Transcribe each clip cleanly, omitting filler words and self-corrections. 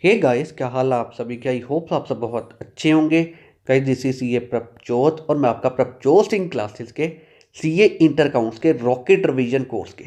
Hey guys, क्या हाल है आप सभी के। आई होप आप सब बहुत अच्छे होंगे। Guys, this is CA Prabhjot और मैं आपका प्रभजोत सिंह क्लासेस के सीए इंटर अकाउंट्स के रॉकेट रिवीजन कोर्स के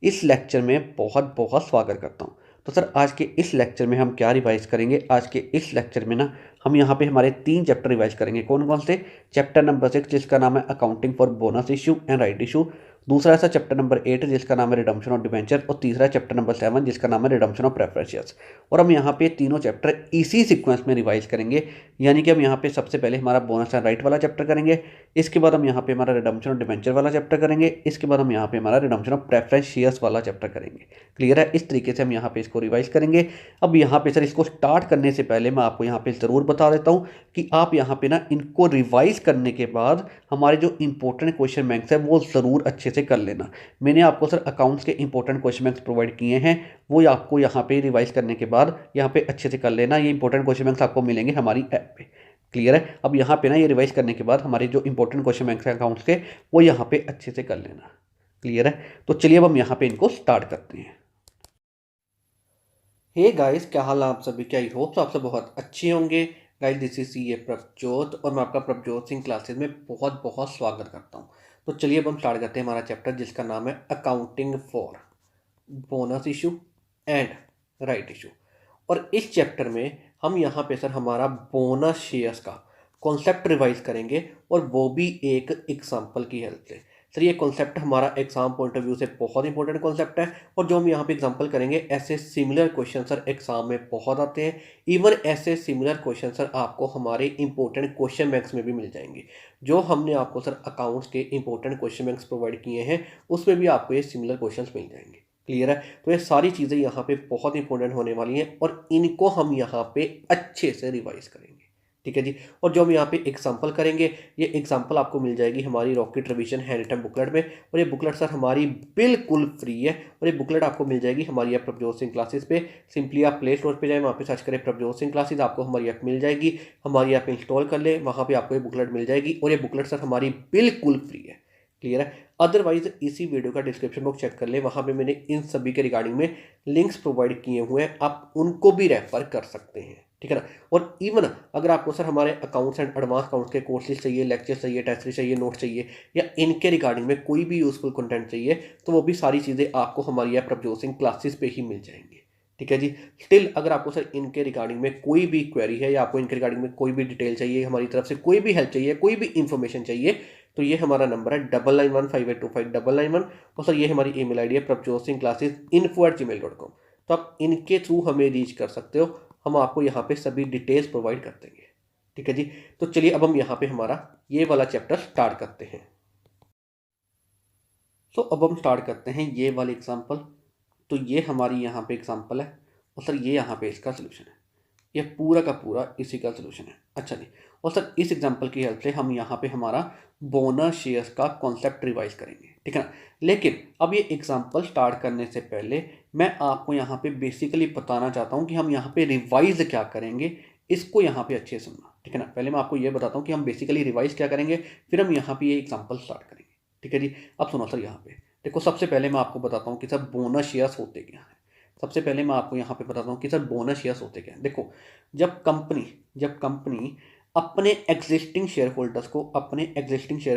इस लेक्चर में बहुत बहुत स्वागत करता हूं। तो सर, आज के इस लेक्चर में हम क्या रिवाइज करेंगे। आज के इस लेक्चर में ना हम यहाँ पे हमारे 3 चैप्टर रिवाइज करेंगे। कौन कौन से? चैप्टर नंबर 6 जिसका नाम है accounting for bonus issue and right issue. दूसरा ऐसा चैप्टर नंबर 8 जिसका नाम है रिडम्पशन ऑफ डिबेंचर। और तीसरा चैप्टर नंबर 7 जिसका नाम है रिडम्पशन ऑफ प्रेफरेंस शेयर्स। और हम यहाँ पे तीनों चैप्टर इसी सीक्वेंस में रिवाइज करेंगे। यानी कि हम यहाँ पे सबसे पहले हमारा बोनस एंड राइट वाला चैप्टर करेंगे। इसके बाद हम यहाँ पे हमारा रिडम्पशन ऑफ डिबेंचर वाला चैप्टर करेंगे। इसके बाद हम यहाँ पे हमारा रिडम्पशन ऑफ प्रेफरेंस शेयर्स वाला चैप्टर करेंगे। क्लियर है? इस तरीके से हम यहाँ पे इसको रिवाइज करेंगे। अब यहाँ पे सर, इसको स्टार्ट करने से पहले मैं आपको यहाँ पे ज़रूर बता देता हूँ कि आप यहाँ पे ना इनको रिवाइज करने के बाद हमारे जो इंपॉर्टेंट क्वेश्चन बैंक्स है वो ज़रूर अच्छे से कर लेना। मैंने आपको सर अकाउंट्स के इंपॉर्टेंट क्वेश्चन बैंक्स प्रोवाइड किए हैं, वो आपको यहाँ पे रिवाइज करने के बाद यहाँ पे अच्छे से कर लेना। ये इंपॉर्टेंट क्वेश्चन बैंक्स आपको मिलेंगे हमारी ऐप पे। क्लियर है? अब यहाँ पे ना ये रिवाइज करने के बाद हमारे जो इंपॉर्टेंट क्वेश्चन बैंक्स हैं अकाउंट्स के, वो यहाँ पे अच्छे से कर लेना। क्लियर है? तो चलिए अब हम यहाँ पे इनको स्टार्ट करते हैं। हे गाइस, क्या हाल है आप सभी के। आई होप आप सब बहुत अच्छे होंगे। Guys, this is CA Prabhjot और मैं आपका प्रभजोत सिंह क्लासेस में बहुत बहुत स्वागत करता हूँ। तो चलिए अब हम स्टार्ट करते हैं हमारा चैप्टर जिसका नाम है accounting for bonus issue and right issue. और इस चैप्टर में हम यहाँ पे सर हमारा बोनस शेयर्स का कॉन्सेप्ट रिवाइज करेंगे और वो भी एक एग्जांपल की हेल्प से। सर, ये कॉन्सेप्ट हमारा एग्जाम पॉइंट ऑफ व्यू से बहुत इंपॉर्टेंट कॉन्सेप्ट है और जो हम यहाँ पे एग्जांपल करेंगे ऐसे सिमिलर क्वेश्चन सर एग्जाम में बहुत आते हैं। इवन ऐसे सिमिलर क्वेश्चन सर आपको हमारे इंपॉर्टेंट क्वेश्चन बैंक्स में भी मिल जाएंगे। जो हमने आपको सर अकाउंट्स के इंपॉर्टेंट क्वेश्चन बैंक्स प्रोवाइड किए हैं उसमें भी आपको ये सिमिलर क्वेश्चन मिल जाएंगे। क्लियर है? तो ये सारी चीज़ें यहाँ पे बहुत इंपॉर्टेंट होने वाली हैं और इनको हम यहाँ पे अच्छे से रिवाइज करेंगे। ठीक है जी। और जो हम यहाँ पे एग्जांपल करेंगे, ये एग्जांपल आपको मिल जाएगी हमारी rocket revision hand written booklet में। और ये बुकलेट सर हमारी बिल्कुल फ्री है और ये बुकलेट आपको मिल जाएगी हमारी ऐप प्रभजोत सिंह क्लासेस पे। सिंपली आप प्ले स्टोर पे जाएं, वहाँ पे सर्च करें प्रभजोत सिंह क्लासेस, आपको हमारी ऐप मिल जाएगी। हमारी ऐप इंस्टॉल कर लें, वहाँ पर आपको ये बुकलेट मिल जाएगी और ये बुकलेट सर हमारी बिल्कुल फ्री है। क्लियर है? अदरवाइज इसी वीडियो का डिस्क्रिप्शन बॉक्स चेक कर ले, वहाँ पे मैंने इन सभी के रिगार्डिंग में लिंक्स प्रोवाइड किए हुए हैं, आप उनको भी रेफर कर सकते हैं। ठीक है ना? और इवन अगर आपको सर हमारे अकाउंट्स एंड एडवांस अकाउंट्स के कोर्सेज चाहिए, लेक्चर्स चाहिए, टेस्ट सीरीज चाहिए, नोट्स चाहिए या इनके रिगार्डिंग में कोई भी यूजफुल कंटेंट चाहिए, तो वो भी सारी चीज़ें आपको हमारी ऐप प्रभजोत सिंह क्लासेस पे ही मिल जाएंगी। ठीक है जी। स्टिल अगर आपको सर इनके रिगार्डिंग में कोई भी क्वेरी है या आपको इनके रिगार्डिंग में कोई भी डिटेल चाहिए, हमारी तरफ से कोई भी हेल्प चाहिए, कोई भी इंफॉर्मेशन चाहिए, तो ये हमारा नंबर है 9915825991। और सर ये हमारी ईमेल आईडी है प्रभजोत सिंह क्लासेस info@gmail.com। तो आप इनके थ्रू हमें रीच कर सकते हो, हम आपको यहाँ पे सभी डिटेल्स प्रोवाइड कर देंगे। ठीक है जी। तो चलिए अब हम यहाँ पे हमारा ये वाला चैप्टर स्टार्ट करते हैं। तो अब हम स्टार्ट करते हैं ये वाली एग्जाम्पल। तो ये हमारी यहाँ पे एग्जाम्पल है और सर ये यहाँ पे इसका सोल्यूशन है। ये पूरा का पूरा इसी का सोल्यूशन है। अच्छा जी। और सर इस एग्जांपल की हेल्प से हम यहाँ पे हमारा बोनस शेयर्स का कॉन्सेप्ट रिवाइज करेंगे। ठीक है ना? लेकिन अब ये एग्जांपल स्टार्ट करने से पहले मैं आपको यहाँ पे बेसिकली बताना चाहता हूँ कि हम यहाँ पे रिवाइज क्या करेंगे। इसको यहाँ पे अच्छे से सुनना। ठीक है ना? पहले मैं आपको ये बताता हूँ कि हम बेसिकली रिवाइज क्या करेंगे, फिर हम यहाँ पे ये एग्जाम्पल स्टार्ट करेंगे। ठीक है जी। अब सुनो सर, यहाँ पे देखो, सबसे पहले मैं आपको बताता हूँ कि सर बोनस शेयर्स होते क्या हैं। सबसे पहले मैं आपको यहाँ पे बताता हूँ कि सर बोनस शेयर्स होते क्या हैं। देखो, जब कंपनी अपने एग्जिस्टिंग शेयर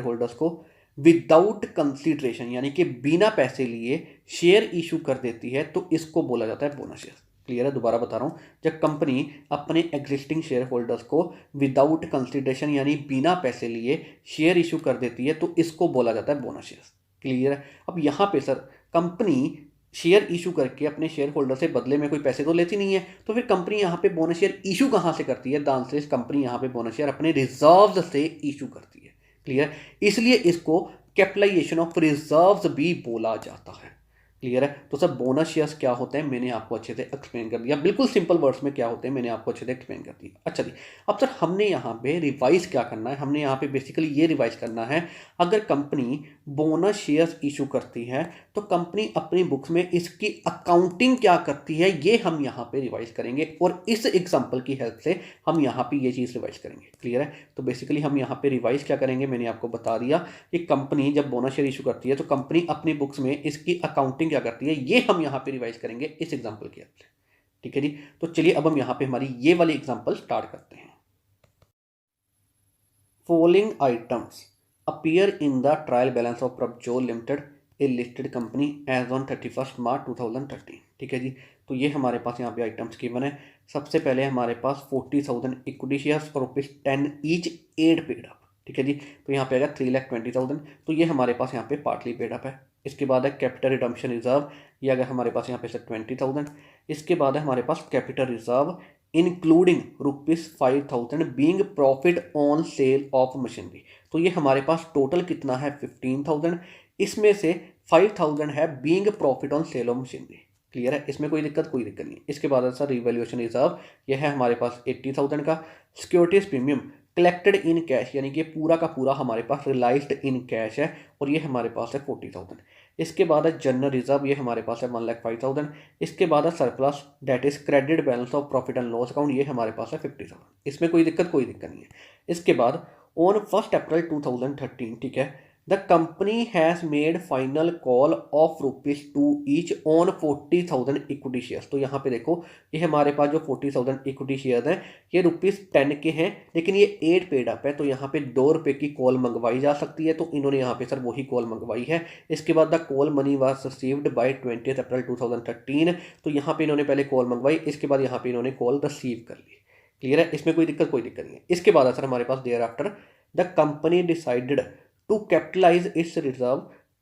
होल्डर्स को विदाउट कंसीडरेशन यानी कि बिना पैसे लिए शेयर इशू कर देती है तो इसको बोला जाता है बोनस शेयर। क्लियर है? दोबारा बता रहा हूँ, जब कंपनी अपने एग्जिस्टिंग शेयर होल्डर्स को विदाउट कंसीडरेशन यानी बिना पैसे लिए शेयर इशू कर देती है तो इसको बोला जाता है बोनस शेयर। क्लियर है? अब यहाँ पे सर कंपनी शेयर इशू करके अपने शेयर होल्डर से बदले में कोई पैसे तो लेती नहीं है, तो फिर कंपनी यहाँ पे बोनस शेयर इशू कहाँ से करती है? द आंसर इज कंपनी यहाँ पे बोनस शेयर अपने रिजर्व्स से इशू करती है। क्लियर? इसलिए इसको कैपिटलाइजेशन ऑफ रिजर्व्स भी बोला जाता है। क्लियर है? तो सर बोनस शेयर्स क्या होते हैं मैंने आपको अच्छे से एक्सप्लेन कर दिया, बिल्कुल सिंपल वर्ड्स में क्या होते हैं मैंने आपको अच्छे से एक्सप्लेन कर दिया। अच्छा जी। अब सर हमने यहाँ पे रिवाइज क्या करना है, हमने यहाँ पे बेसिकली ये रिवाइज करना है, अगर कंपनी बोनस शेयर्स इशू करती है तो कंपनी अपनी बुक्स में इसकी अकाउंटिंग क्या करती है, ये हम यहाँ पे रिवाइज करेंगे और इस एग्जांपल की हेल्प से हम यहाँ पे ये चीज़ रिवाइज करेंगे। क्लियर है? तो बेसिकली हम यहाँ पे रिवाइज क्या करेंगे मैंने आपको बता दिया कि कंपनी जब बोनस शेयर इशू करती है तो कंपनी अपनी बुक्स में इसकी अकाउंटिंग क्या करती है, ये हम यहाँ पे रिवाइज करेंगे इस एग्जांपल की हेल्प से। ठीक है जी। तो चलिए अब हम यहाँ पे हमारी ये वाली एग्जांपल स्टार्ट करते हैं। Following items appear in the trial balance of Prabhjot limited, a listed company as on 31 March 2013। ठीक है जी। तो ये हमारे पास यहाँ पे आइटम्स गिवन है। सबसे पहले हमारे पास 40,000 इक्विटी शेयर्स और ₹10 ईच एड पेड अप। ठीक है जी। तो यहाँ पे आएगा 3,20,000। तो ये हमारे पास यहाँ पे पार्टली पेड अप है। इसके बाद है कैपिटल रिडम्पशन रिजर्व, ये अगर हमारे पास यहाँ पे सर 20,000। इसके बाद है हमारे पास capital reserve including ₹5,000 being profit on sale of machinery. तो ये हमारे पास टोटल कितना है 15,000। इसमें से 5,000 है being profit on sale of machinery. Clear है, इसमें कोई दिक्कत नहीं है। इसके बाद सर रिवैल्यूएशन रिजर्व, यह है हमारे पास 80,000 का। Securities premium collected in cash, यानी कि पूरा का पूरा हमारे पास रियलाइज्ड इन कैश है और ये हमारे पास है 40,000। इसके बाद है जनरल रिजर्व, ये हमारे पास है 1,05,000। इसके बाद है surplus that is credit balance of profit and loss account, ये हमारे पास है 50,000। इसमें कोई दिक्कत नहीं है। इसके बाद ऑन 1 अप्रैल 2013, ठीक है, the company has made final call of ₹2 each on 40,000 equity shares. तो यहाँ पे देखो, ये हमारे पास जो 40,000 इक्विटी शेयर्स हैं ये ₹10 के हैं, लेकिन ये 8 पेड अप है। तो यहाँ पे ₹2 की कॉल मंगवाई जा सकती है, तो इन्होंने यहाँ पे सर वही कॉल मंगवाई है। इसके बाद the call money was received by 20 अप्रैल 2013। तो यहाँ पे इन्होंने पहले कॉल मंगवाई, इसके बाद यहाँ पे इन्होंने कॉल रिसीव कर ली। क्लियर है, इसमें कोई दिक्कत नहीं है। इसके बाद सर हमारे पास there after the company decided to capitalize its reserve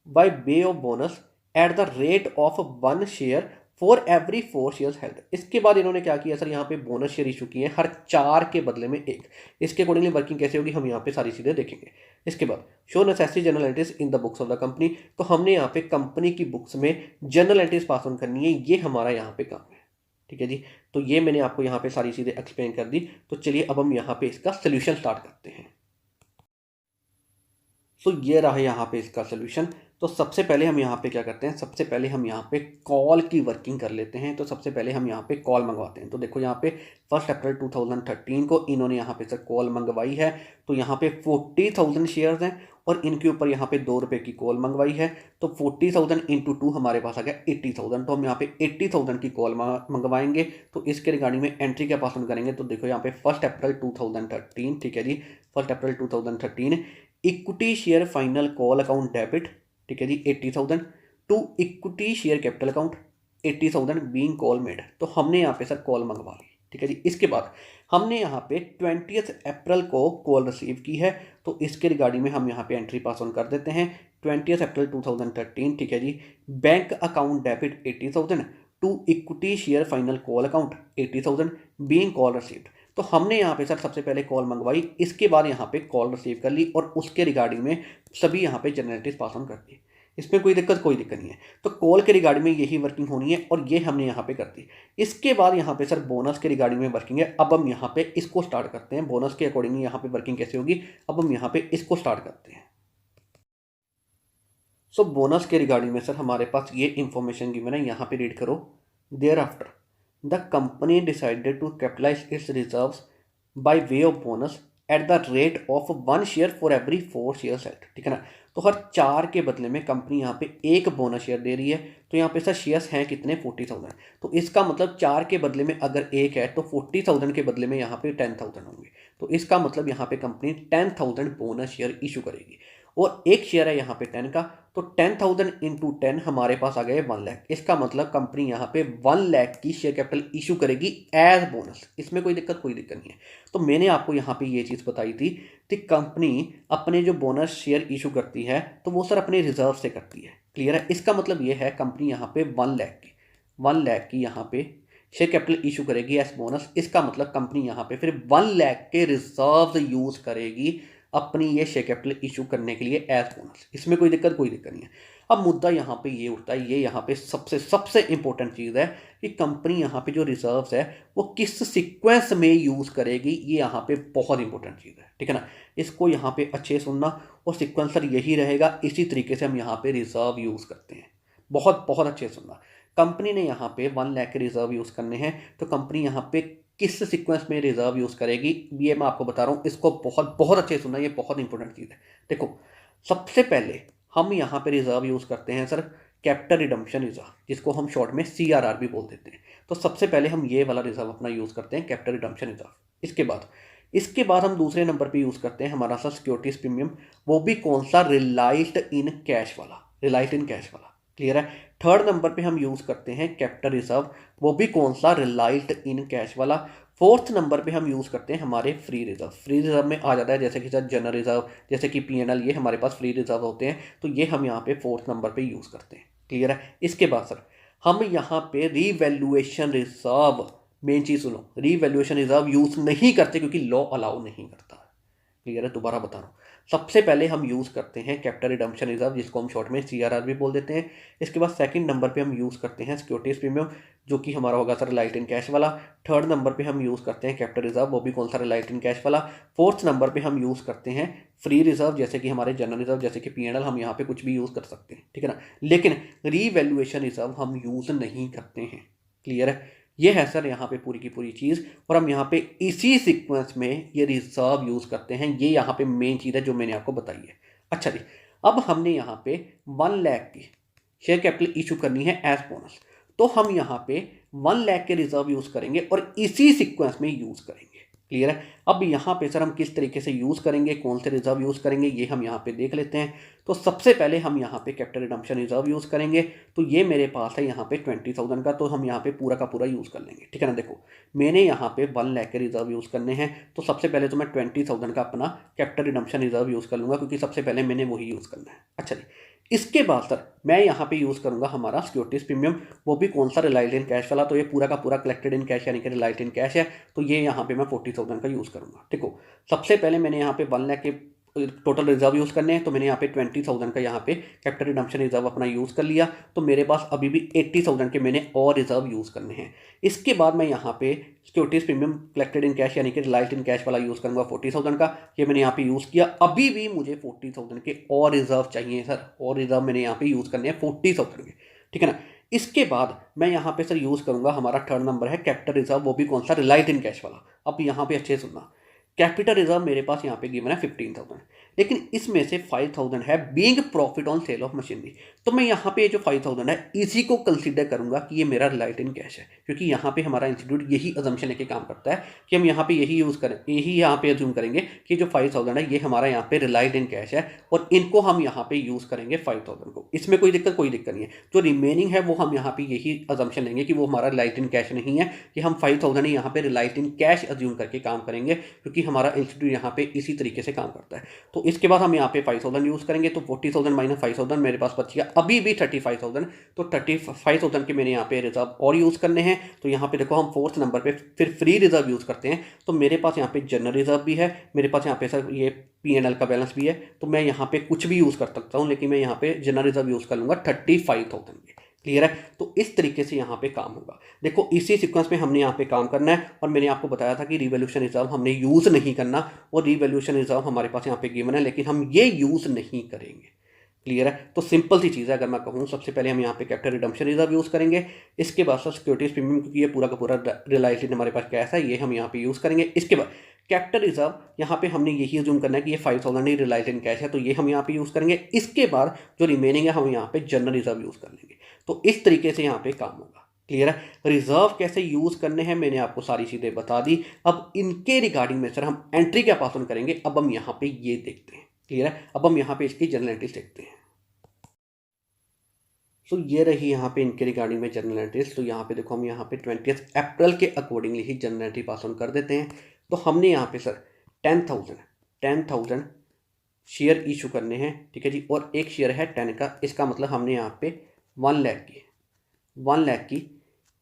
by way of bonus at the rate of 1 share for every 4 shares held। इसके बाद इन्होंने क्या किया सर, यहाँ पे बोनस शेयर इशू किए हैं हर 4 के बदले में 1। इसके अकॉर्डिंगली वर्किंग कैसे होगी हम यहाँ पे सारी चीज़ें देखेंगे। इसके बाद show necessary general entries in the books of the company. तो हमने यहाँ पे कंपनी की बुक्स में जनरल एंट्रीज पास ऑन करनी है, ये हमारा यहाँ पे काम है। ठीक है जी। तो ये मैंने आपको यहाँ पे सारी चीज़ें एक्सप्लेन कर दी। तो चलिए अब हम यहाँ पे इसका सोल्यूशन स्टार्ट करते हैं। सो ये रहा यहाँ पे इसका सोल्यूशन। तो सबसे पहले हम यहाँ पे क्या करते हैं, सबसे पहले हम यहाँ पे कॉल की वर्किंग कर लेते हैं। तो सबसे पहले हम यहाँ पे कॉल मंगवाते हैं। तो देखो यहाँ पे 1 अप्रैल 2013 को इन्होंने यहाँ पे सर कॉल मंगवाई है। तो यहाँ पे 40,000 शेयर्स हैं और इनके ऊपर यहाँ पे ₹2 की कॉल मंगवाई है। तो 40,000 इंटू 2 हमारे पास आ गया 80,000। तो हम यहाँ पे 80,000 की कॉल मंगवाएंगे। तो इसके रिगार्डिंग में एंट्री क्या पास ऑन करेंगे। तो देखो यहाँ पे 1 अप्रैल 2013, ठीक है जी, 1 April 2013 equity share final call account debit, ठीक है जी, 80,000 to equity share capital account 80,000 being call made. तो हमने यहाँ पे सर कॉल मंगवा ली। ठीक है जी। इसके बाद हमने यहाँ पे 20 अप्रैल को कॉल रिसीव की है। तो इसके रिगार्डिंग में हम यहाँ पे एंट्री पास ऑन कर देते हैं। 20 अप्रैल 2013, ठीक है जी, bank account debit 80,000 to equity share final call account 80,000 being call received. तो हमने यहाँ पे सर सबसे पहले कॉल मंगवाई, इसके बाद यहाँ पे कॉल रिसीव कर ली और उसके रिगार्डिंग में सभी यहाँ पे जनरलिटीज पास ऑन कर दी। इसमें कोई दिक्कत नहीं है। तो कॉल के रिगार्डिंग में यही वर्किंग होनी है और ये हमने यहाँ पे कर दी। इसके बाद यहाँ पे सर बोनस के रिगार्डिंग में वर्किंग है। अब हम यहाँ पे इसको स्टार्ट करते हैं। बोनस के अकॉर्डिंगली यहाँ पे वर्किंग कैसे होगी, अब हम यहाँ पे इसको स्टार्ट करते हैं। सो बोनस के रिगार्डिंग में सर हमारे पास ये इंफॉर्मेशन गिवन है, यहाँ पे रीड करो। There after the company decided to capitalize its reserves by way of bonus at the rate of 1 share for every 4 shares held. ठीक है ना। तो हर 4 के बदले में कंपनी यहाँ पे 1 बोनस शेयर दे रही है। तो यहाँ पे सर शेयर्स हैं कितने, 40,000। तो इसका मतलब 4 के बदले में अगर 1 है तो 40,000 के बदले में यहाँ पे 10,000 होंगे। तो इसका मतलब यहाँ पे कंपनी 10,000 बोनस शेयर इशू करेगी और एक शेयर है यहाँ पे 10 का। तो 10,000 इंटू 10 हमारे पास आ गए 1 लाख। इसका मतलब कंपनी यहाँ पे 1 लाख की शेयर कैपिटल इशू करेगी एज बोनस। इसमें कोई दिक्कत नहीं है। तो मैंने आपको यहाँ पे ये चीज़ बताई थी कि कंपनी अपने जो बोनस शेयर इशू करती है तो वो सर अपने रिजर्व से करती है। क्लियर है। इसका मतलब ये है कंपनी यहाँ पे 1 लाख की यहाँ पे शेयर कैपिटल इशू करेगी एज बोनस। इसका मतलब कंपनी यहाँ पे फिर 1 लाख के रिजर्व यूज़ करेगी अपनी ये शेयर कैपिटल इशू करने के लिए एज बोनस। इसमें कोई दिक्कत नहीं है। अब मुद्दा यहाँ पे ये उठता है, ये यहाँ पे सबसे इंपॉर्टेंट चीज़ है कि कंपनी यहाँ पे जो रिजर्व्स है वो किस सीक्वेंस में यूज़ करेगी। ये यहाँ पे बहुत इंपॉर्टेंट चीज़ है। ठीक है ना। इसको यहाँ पे अच्छे सुनना और सीक्वेंसर यही रहेगा। इसी तरीके से हम यहाँ पे रिजर्व यूज़ करते हैं। बहुत अच्छे सुनना। कंपनी ने यहाँ पे 1 लाख के रिजर्व यूज़ करने हैं। तो कंपनी यहाँ पे किस सीक्वेंस में रिजर्व यूज़ करेगी ये मैं आपको बता रहा हूँ। इसको बहुत अच्छे सुनना, ये बहुत इंपॉर्टेंट चीज़ है। देखो सबसे पहले हम यहाँ पे रिजर्व यूज़ करते हैं सर कैपिटल रिडम्पशन रिजर्व, जिसको हम शॉर्ट में CRR भी बोल देते हैं। तो सबसे पहले हम ये वाला रिजर्व अपना यूज़ करते हैं, कैपिटल रिडम्पशन रिजर्व। इसके बाद हम दूसरे नंबर पे यूज़ करते हैं हमारा सा सिक्योरिटीज प्रीमियम, वो भी कौन सा, रिलाइज्ड इन कैश वाला, रिलाइज्ड इन कैश वाला। क्लियर है। थर्ड नंबर पे हम यूज़ करते हैं कैपिटल रिजर्व, वो भी कौन सा, रिलाइज्ड इन कैश वाला। फोर्थ नंबर पे हम यूज़ करते हैं हमारे फ्री रिजर्व। फ्री रिजर्व में आ जाता है जैसे कि सर जनरल रिजर्व, जैसे कि PNL, ये हमारे पास फ्री रिजर्व होते हैं, तो ये हम यहाँ पे फोर्थ नंबर पे यूज़ करते हैं। क्लियर है। इसके बाद सर हम यहाँ पे रीवैल्यूएशन रिजर्व, मेन चीज़ सुनो, रीवैल्यूएशन रिजर्व यूज़ नहीं करते क्योंकि लॉ अलाउ नहीं करता। क्लियर है। दोबारा बता रहा हूँ, सबसे पहले हम यूज़ करते हैं कैपिटल रिडम्पशन रिजर्व, जिसको हम शॉर्ट में CRR भी बोल देते हैं। इसके बाद सेकंड नंबर पे हम यूज़ करते हैं सिक्योरिटीज प्रीमियम, जो कि हमारा होगा सर रिलाइज्ड इन कैश वाला। थर्ड नंबर पे हम यूज़ करते हैं कैपिटल रिजर्व, वो भी कौन सा, रिलाइज्ड इन कैश वाला। फोर्थ नंबर पे हम यूज़ करते हैं फ्री रिजर्व, जैसे कि हमारे जनरल रिजर्व, जैसे कि PNL, हम यहाँ पे कुछ भी यूज़ कर सकते हैं, ठीक है ना। लेकिन रीवैल्यूएशन रिजर्व हम यूज़ नहीं करते हैं। क्लियर है। ये है सर यहाँ पे पूरी की पूरी चीज़, और हम यहाँ पे इसी सीक्वेंस में ये रिजर्व यूज़ करते हैं। ये यहाँ पे मेन चीज़ है जो मैंने आपको बताई है। अच्छा जी, अब हमने यहाँ पे 1 लाख की शेयर कैपिटल इशू करनी है एज बोनस, तो हम यहाँ पे 1 लाख के रिजर्व यूज़ करेंगे और इसी सीक्वेंस में यूज़ करेंगे। क्लियर है। अब यहाँ पे सर हम किस तरीके से यूज़ करेंगे, कौन से रिजर्व यूज़ करेंगे, ये हम यहाँ पे देख लेते हैं। तो सबसे पहले हम यहाँ पे कैपिटल रिडम्पशन रिजर्व यूज़ करेंगे। तो ये मेरे पास है यहाँ पे 20,000 का, तो हम यहाँ पे पूरा का पूरा यूज़ कर लेंगे, ठीक है ना। देखो, मैंने यहाँ पे 1 लाख के रिजर्व यूज़ करने हैं, तो सबसे पहले तो मैं 20,000 का अपना कैपिटल रिडम्पशन रिजर्व यूज़ कर लूँगा, क्योंकि सबसे पहले मैंने वही यूज़ करना है। अच्छा जी, इसके बाद सर मैं यहाँ पे यूज़ करूँगा हमारा सिक्योरिटीज प्रीमियम, वो भी कौन सा, रिलाइज्ड इन कैश वाला। तो ये पूरा का पूरा कलेक्टेड इन कैश यानी कि रिलाइज्ड इन कैश है, तो ये यहाँ पे मैं 40,000 का यूज़ करूँगा। ठीक हो। सबसे पहले मैंने यहाँ पे 1 लाख के टोटल रिजर्व यूज़ करने हैं, तो मैंने यहाँ पे 20,000 का यहाँ पे कैपिटल रिडम्पशन रिजर्व अपना यूज़ कर लिया। तो मेरे पास अभी भी 80,000 के मैंने और रिजर्व यूज़ करने हैं। इसके बाद मैं यहाँ पे securities premium collected in cash यानी कि रिलाइज्ड इन कैश वाला यूज़ करूँगा 40,000 का, ये मैंने यहाँ पे यूज़ किया। अभी भी मुझे 40,000 के और रिजर्व चाहिए सर, और रिजर्व मैंने यहाँ पे यूज़ करने हैं 40,000 के, ठीक है ना। इसके बाद मैं यहाँ पे सर यूज़ करूँगा, हमारा थर्ड नंबर है कैपिटल रिजर्व, वो भी कौन सा, रिलाइज्ड इन कैश वाला। अब यहाँ पे अच्छे से सुनना, कैपिटल रिजर्व मेरे पास यहाँ पे गिवन है 15,000, लेकिन इसमें से 5,000 है being profit on sale of machinery. तो मैं यहाँ पे जो 5,000 है इसी को कंसीडर करूंगा कि ये मेरा रिलाइज्ड इन कैश है, क्योंकि यहाँ पे हमारा इंस्टीट्यूट यही अजम्पशन लेके काम करता है कि हम यहाँ पे यही यूज़ करें, यही यहाँ पे अज्यूम करेंगे कि जो 5,000 है ये हमारा यहाँ पे रिलाइज्ड इन कैश है, और इनको हम यहाँ पे यूज़ करेंगे 5,000 को। इसमें कोई दिक्कत नहीं है। जो रिमेनिंग है वो हम यहाँ पे यही अजम्पशन लेंगे कि वो हमारा रिलाइज्ड इन कैश नहीं है, कि हम 5,000 ही यहाँ पे रिलाइज्ड इन कैश अज्यूम करके काम करेंगे, क्योंकि हमारा इंस्टीट्यूट यहाँ पे इसी तरीके से काम करता है। तो इसके बाद हम यहाँ पे 5,000 यूज़ करेंगे, तो 40,000 माइनस 5,000 मेरे पास बच गया अभी भी 35,000। तो 35,000 के मैंने यहाँ पे रिजर्व और यूज़ करने हैं। तो यहाँ पे देखो हम फोर्थ नंबर पे फिर फ्री रिजर्व यूज़ करते हैं। तो मेरे पास यहाँ पे जनरल रिजर्व भी है, मेरे पास यहाँ पे सर ये PNL का बैलेंस भी है, तो मैं यहाँ पे कुछ भी यूज़ कर सकता हूँ, लेकिन मैं यहाँ पे जनरल रिजर्व यूज़ कर लूँगा 35,000 के। क्लियर है। तो इस तरीके से यहाँ पे काम होगा। देखो इसी सीक्वेंस में हमने यहाँ पे काम करना है, और मैंने आपको बताया था कि रिवैल्यूएशन रिजर्व हमने यूज़ नहीं करना, और रिवैल्यूएशन रिजर्व हमारे पास यहाँ पे गिवन है, लेकिन हम ये यूज़ नहीं करेंगे। क्लियर है। तो सिंपल सी चीज़ है, अगर मैं कहूँ सबसे पहले हम यहाँ पे कैपिटल रिडम्पशन रिजर्व यूज़ करेंगे। इसके बाद सर सिक्योरिटीज प्रीमियम, क्योंकि ये पूरा का पूरा रिलायंस हमारे पास कैश है, ये हम यहाँ पे यूज़ करेंगे। इसके बाद कैपिटल रिजर्व यहाँ पे हमने यही अज्यूम करना है कि ये 5,000 ही रिलायंस इन कैश है, तो ये हम यहाँ पे यूज़ करेंगे। इसके बाद जो रिमेनिंग है हम यहाँ पे जनरल रिजर्व यूज़ कर लेंगे। तो इस तरीके से यहाँ पे काम होगा। क्लियर है। रिजर्व कैसे यूज़ करने हैं मैंने आपको सारी चीज़ें बता दी। अब इनके रिगार्डिंग में सर हम एंट्री क्या पास ऑन करेंगे, अब हम यहाँ पे ये देखते हैं। क्लियर है। अब हम यहाँ पे इसकी जनरल एंट्रीज देखते हैं। तो ये रही यहाँ पे इनके रिगार्डिंग में जनरल एंट्रीज। तो यहाँ पे देखो हम यहाँ पे 20 अप्रैल के accordingly he general entry pass on कर देते हैं। तो हमने यहाँ पे सर 10,000 शेयर इशू करने हैं, ठीक है जी, और एक शेयर है 10 का। इसका मतलब हमने यहाँ पे 1 लाख की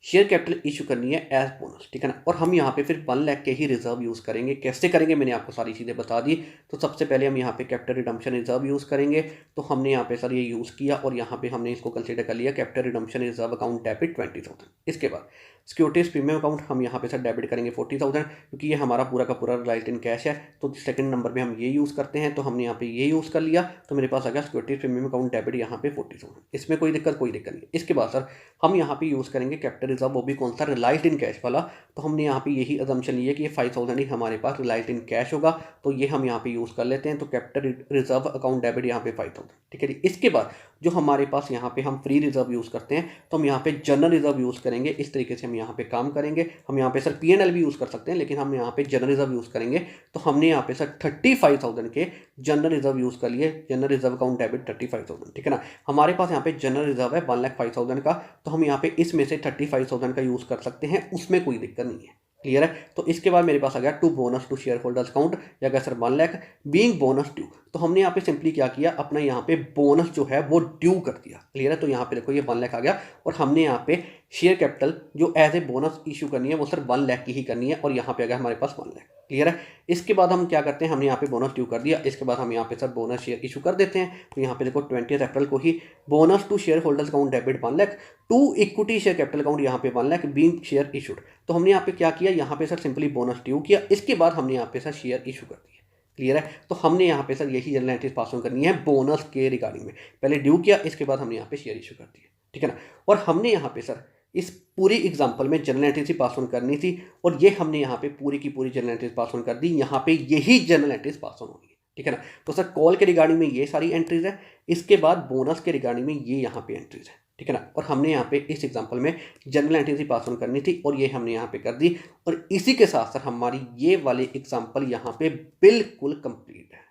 शेयर कैपिटल इशू करनी है एज बोनस, ठीक है ना। और हम यहाँ पे फिर 1 लाख के ही रिजर्व यूज़ करेंगे। कैसे करेंगे मैंने आपको सारी चीज़ें बता दी। तो सबसे पहले हम यहाँ पे कैपिटल रिडम्पशन रिजर्व यूज़ करेंगे। तो हमने यहाँ पे सर ये यूज़ किया, और यहाँ पे हमने इसको कंसीडर कर लिया capital redemption reserve account debit 20,000। इसके बाद सिक्योरिटीज प्रीमियम अकाउंट हम यहाँ पे सर डेबिट करेंगे 40,000, क्योंकि ये हमारा पूरा का पूरा रिलायंस इन कैश है। तो सेकंड नंबर पे हम ये यूज़ करते हैं, तो हमने यहाँ पे ये यूज़ कर लिया। तो मेरे पास आ गया सिक्योरिटीज प्रीमियम अकाउंट डेबिट यहाँ पे 40,000। इसमें कोई दिक्कत नहीं है। इसके बाद सर हम यहाँ पे यूज़ करेंगे कैपिटल रिजर्व, वो भी कौन सा, रिलाइज्ड इन कैश वाला। तो हमने यहाँ पे यही अजम्पशन ली है कि ये 5000 ही हमारे पास रिलाइज्ड इन कैश होगा, तो ये हम यहाँ पे यूज़ कर लेते हैं। तो कैपिटल रिजर्व अकाउंट डेबिट यहाँ पे 5000, ठीक है जी। इसके बाद जो हमारे पास यहाँ पे हम फ्री रिजर्व यूज़ करते हैं, तो हम यहाँ पे जनरल रिजर्व यूज़ करेंगे। इस तरीके से हम यहाँ पे काम करेंगे। हम यहाँ पे सर P&L भी यूज़ कर सकते हैं, लेकिन हम यहाँ पे जनरल रिजर्व यूज़ करेंगे। तो हमने यहाँ पे सर 35,000 के जनरल रिजर्व यूज़ कर लिए। जनरल रिजर्व अकाउंट डेबिट 35,000, ठीक है ना। हमारे पास यहाँ पे जनरल रिजर्व है 1,05,000 का, तो हम यहाँ पे इसमें से 35,000 का यूज़ कर सकते हैं, उसमें कोई दिक्कत नहीं है। क्लियर है। तो इसके बाद मेरे पास आ गया to bonus to share holders account, या अगर sir 1 lakh being bonus due. तो हमने यहाँ पे सिंपली क्या किया, अपना यहाँ पे बोनस जो है वो ड्यू कर दिया। क्लियर है। तो यहाँ पे देखो ये 1 लाख आ गया, और हमने यहाँ पे शेयर कैपिटल जो एज ए बोनस इशू करनी है वो सर 1 लाख की ही करनी है, और यहाँ पे आ गया हमारे पास 1 लाख। क्लियर है। इसके बाद हम क्या करते हैं, हमने यहाँ पे बोनस ड्यू कर दिया। इसके बाद हम यहाँ पे सर बोनस शेयर इशू कर देते हैं। तो यहाँ पे देखो 20 अप्रैल को ही bonus to share holders account debit 1 lakh, to equity share capital account यहाँ पे 1 लाख बीइंग शेयर इशूड। तो हमने यहाँ पे क्या किया, यहाँ पे सर सिंपली बोनस ड्यू किया। इसके बाद हमने यहाँ पे सर शेयर इशू कर दिया। क्लियर है। तो हमने यहाँ पे सर यही जनरल एंट्रीज पास ऑन करनी है बोनस के रिगार्डिंग में। पहले ड्यू किया, इसके बाद हमने यहाँ पे शेयर इशू कर दिया, ठीक है ना। और हमने यहाँ पे सर इस पूरी एग्जाम्पल में general entries he pass on करनी थी, और ये हमने यहाँ पे पूरी की पूरी जनरल एंट्रीज पास ऑन कर दी। यहाँ पे यही जनरल एंट्रीज पास ऑन होंगी, ठीक है ना। तो सर कॉल के रिगार्डिंग में ये सारी एंट्रीज है, इसके बाद बोनस के रिगार्डिंग में ये यहाँ पे एंट्रीज है, ठीक है ना। और हमने यहाँ पे इस एग्जाम्पल में general entries he pass on करनी थी, और ये हमने यहाँ पे कर दी। और इसी के साथ सर हमारी ये वाली एग्जाम्पल यहाँ पे बिल्कुल कंप्लीट है।